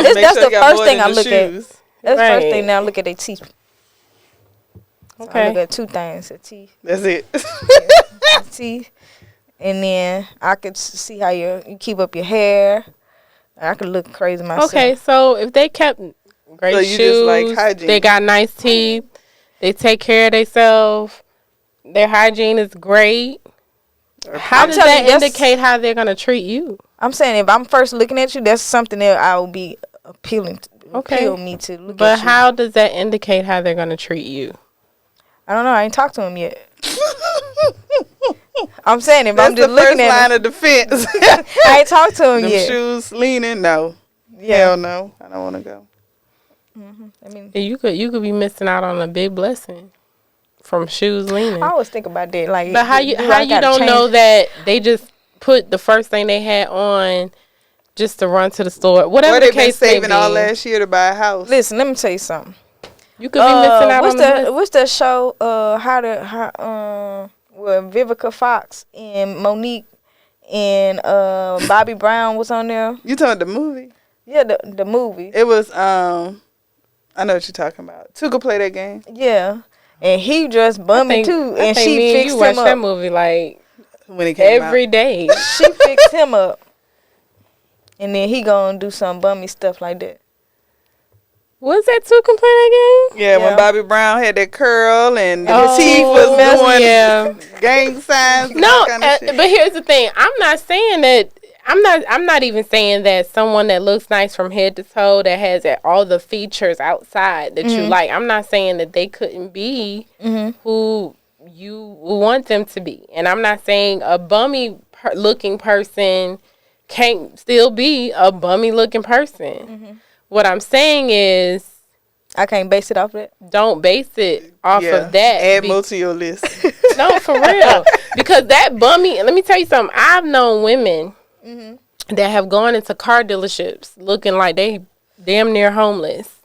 first thing I look at. That's the first thing now. I look at their teeth. So okay. I look at two things: the teeth. That's it. The teeth, and then I could see how you keep up your hair. I could look crazy myself. Okay, so if they kept great shoes, just like hygiene. They got nice teeth, they take care of themselves, their hygiene is great. How does that indicate how they're gonna treat you? I'm saying if I'm first looking at you, that's something that I will be appeal me to look at you. But how does that indicate how they're gonna treat you? I don't know. I ain't talked to him yet. I'm saying if I'm just looking at line of defense. I ain't talked to him yet. Shoes leaning, no. Yeah. Hell no. I don't want to go. Mm-hmm. I mean, you could be missing out on a big blessing from shoes leaning. I always think about that. Like, but how you don't know that they just put the first thing they had on just to run to the store, whatever the case may be. Or they've been saving all last year to buy a house. Listen, let me tell you something. You could be missing out on what's that show? Where Vivica Fox and Monique and Bobby Brown was on there. You talking the movie? Yeah, the movie. It was I know what you're talking about. Tuka play that game. Yeah, and he just bummed too, and she fixed him up. That movie like when it came every day. She fixed him up, and then he gonna do some bummy stuff like that. Was that Tuka play that game? Yeah, when Bobby Brown had that curl and his teeth was doing gang signs. No, but here's the thing. I'm not saying that. I'm not even saying that someone that looks nice from head to toe, that has all the features outside that you like. I'm not saying that they couldn't be who you want them to be, and I'm not saying a bummy looking person can't still be a bummy looking person. What I'm saying is, I can't base it off of that. Don't base it off of that. Add more to your list. No, for real. Because that bummy, let me tell you something. I've known women that have gone into car dealerships looking like they damn near homeless.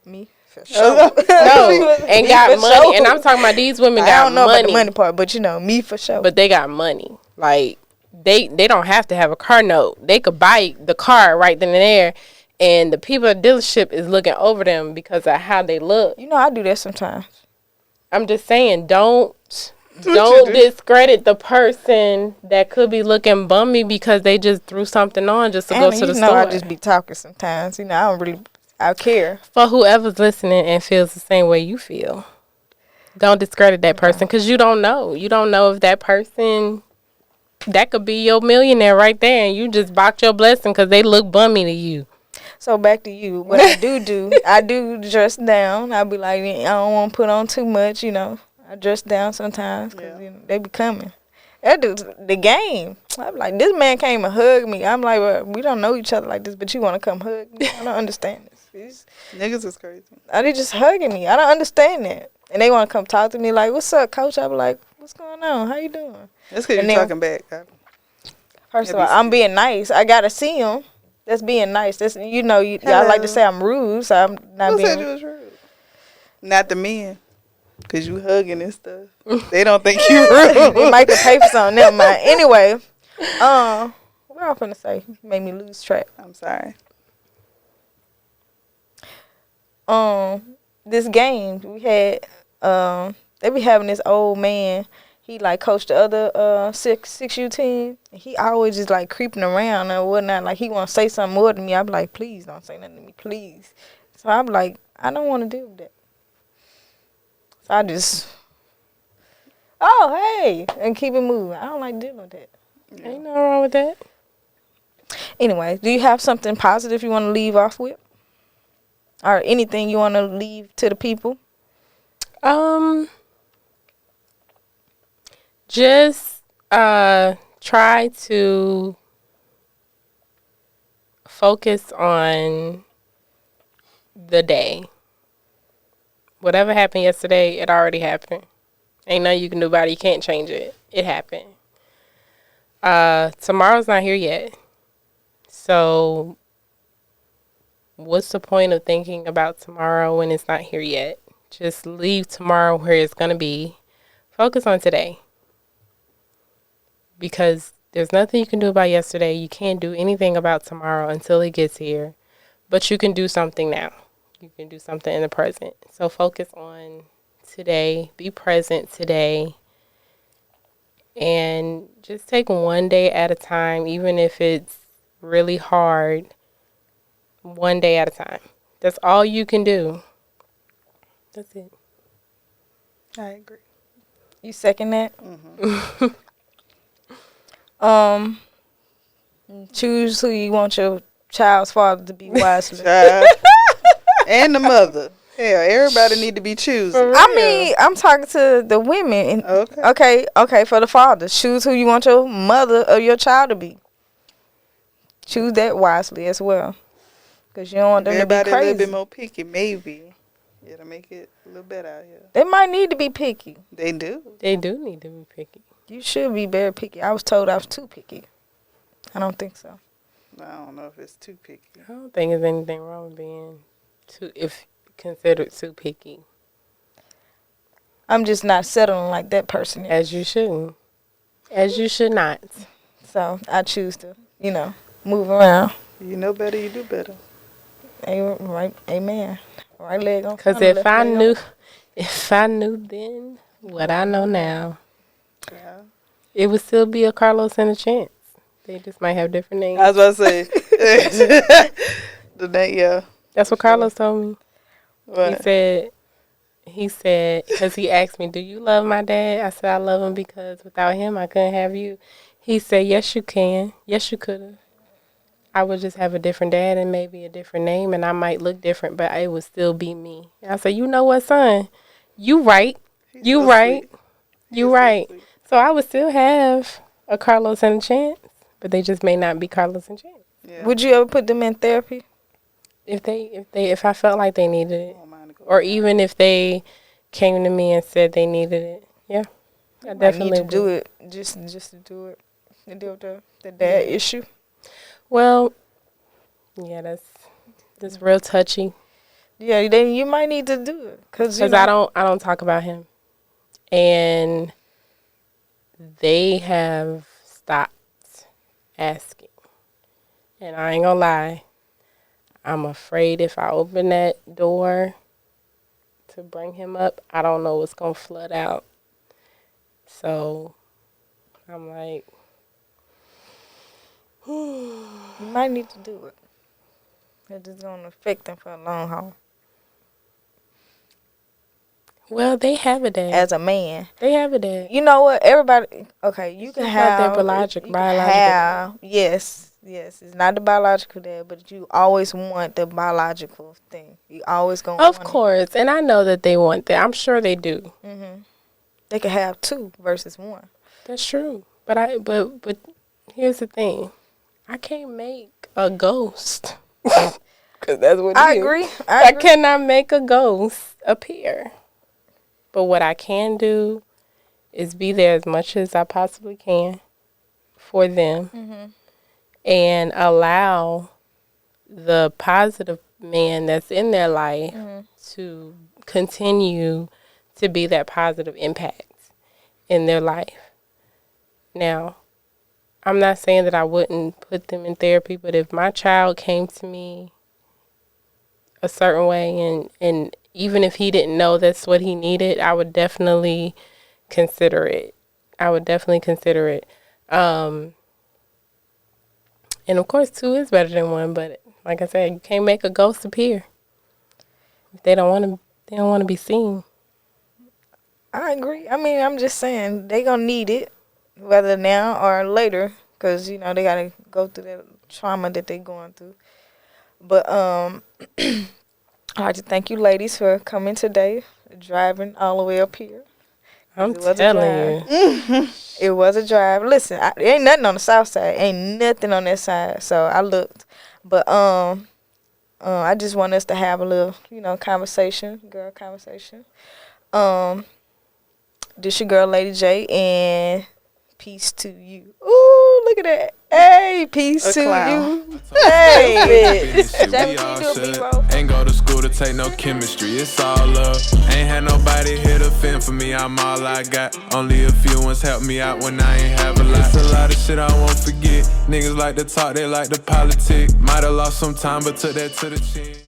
Me, for sure. No, and got money. Sure. And I'm talking about these women got money. I don't know about the money part, but me for sure. But they got money. Like, they don't have to have a car note. They could buy the car right then and there. And the people at the dealership is looking over them because of how they look. You know, I do that sometimes. I'm just saying, don't discredit the person that could be looking bummy because they just threw something on just to go to the store. I just be talking sometimes. You know, I care. For whoever's listening and feels the same way you feel, don't discredit that person because you don't know. You don't know if that person, that could be your millionaire right there, and you just boxed your blessing because they look bummy to you. So back to you. What I do, I do dress down. I be like, I don't want to put on too much, you know. I dress down sometimes because they be coming. That is the game. I'm like, this man came and hugged me. I'm like, well, we don't know each other like this, but you want to come hug me? I don't understand this. Niggas is crazy. They just hugging me. I don't understand that. And they want to come talk to me like, what's up, coach? I be like, what's going on? How you doing? That's because you're talking back. First of all, I'm being nice. I got to see him. That's being nice. That's y'all like to say I'm rude, so I'm not Who being. Who said you was rude? Not the men, cause you hugging and stuff. They don't think you rude. They might could pay for something. Never mind. Anyway, what I was gonna say made me lose track. I'm sorry. This game we had, they be having this old man. He like coached the other 6U team. He always just like creeping around and whatnot. Like he want to say something more to me. I be like, please don't say nothing to me, please. So I be like, I don't want to deal with that. So I just, hey, and keep it moving. I don't like dealing with that. Yeah. Ain't nothing wrong with that. Anyway, do you have something positive you want to leave off with, or anything you want to leave to the people? Just try to focus on the day. Whatever happened yesterday, it already happened. Ain't nothing you can do about it. You can't change it. It happened. Tomorrow's not here yet. So what's the point of thinking about tomorrow when it's not here yet? Just leave tomorrow where it's going to be. Focus on today. Because there's nothing you can do about yesterday. You can't do anything about tomorrow until it gets here. But you can do something now. You can do something in the present. So focus on today. Be present today. And just take one day at a time, even if it's really hard. One day at a time. That's all you can do. That's it. I agree. You second that? Choose who you want your child's father to be wisely. Child. And the mother. Hell, everybody need to be choosing. I mean, I'm talking to the women. Okay, for the fathers. Choose who you want your mother or your child to be. Choose that wisely as well. Because you don't want them to be everybody crazy. a little bit more picky, maybe. It'll make it a little better out here. They might need to be picky. They do. They do need to be picky. You should be very picky. I was told I was too picky. I don't think so. I don't know if it's too picky. I don't think there's anything wrong with being if considered too picky. I'm just not settling like that person is. As you shouldn't. As you should not. So I choose to, move around. You know better, you do better. Right, amen. Right leg on. Because if I knew then what I know now, Yeah. it would still be a Carlos and a Chance. They just might have different names. I was about to say. The name, yeah. That's what Carlos told me. What? He said, because he asked me, do you love my dad? I said, I love him because without him, I couldn't have you. He said, yes, you can. Yes, you could have. I would just have a different dad and maybe a different name, and I might look different, but it would still be me. And I said, you know what, son? You right. You so right. sweet. You He's right. So, sweet. So I would still have a Carlos and a Chance, but they just may not be Carlos and Chance. Yeah. Would you ever put them in therapy? If I felt like they needed it, I don't mind to go or down. even if they came to me and said they needed it, yeah, I definitely need to do would. it just to do it to deal with the dad issue. Well, yeah, that's real touchy. Yeah, then you might need to do it because I don't talk about him, and they have stopped asking, and I ain't gonna lie, I'm afraid if I open that door to bring him up, I don't know what's gonna flood out. So I'm like, you might need to do it. It's just gonna affect them for a long haul. well, they have a dad. As a man, They have a dad. you know what? Everybody, okay, you can It's have not their biological have, yes, it's not the biological dad, but you always want the biological thing. You always gonna Of want course, and I know that they want that. I'm sure they do. it. They could have two versus one. That's true. But here's the thing. I can't make a ghost. Because that's what I it is. agree. I cannot make a ghost appear. But what I can do is be there as much as I possibly can for them and allow the positive man that's in their life to continue to be that positive impact in their life. Now, I'm not saying that I wouldn't put them in therapy, but if my child came to me a certain way and even if he didn't know that's what he needed, I would definitely consider it. And of course, two is better than one, but like I said, you can't make a ghost appear. If they don't want to be seen. I agree. I mean, I'm just saying they gonna need it, whether now or later, because they gotta go through that trauma that they going through. But I'd like to thank you, ladies, for coming today, driving all the way up here. I'm telling you. It was a drive. Listen, there ain't nothing on the south side. Ain't nothing on that side. So I looked, but I just want us to have a little, conversation, girl conversation. This your girl, Lady J, and peace to you. Ooh, look at that. Hey, peace to you. Hey, Jamie, can you do a B-roll? Ain't go to school to take no chemistry, it's all love. Ain't had nobody here to fend for me, I'm all I got. Only a few ones help me out when I ain't have a lot. It's a lot of shit I won't forget. Niggas like to talk, they like to politic. Might've lost some time, but took that to the chin.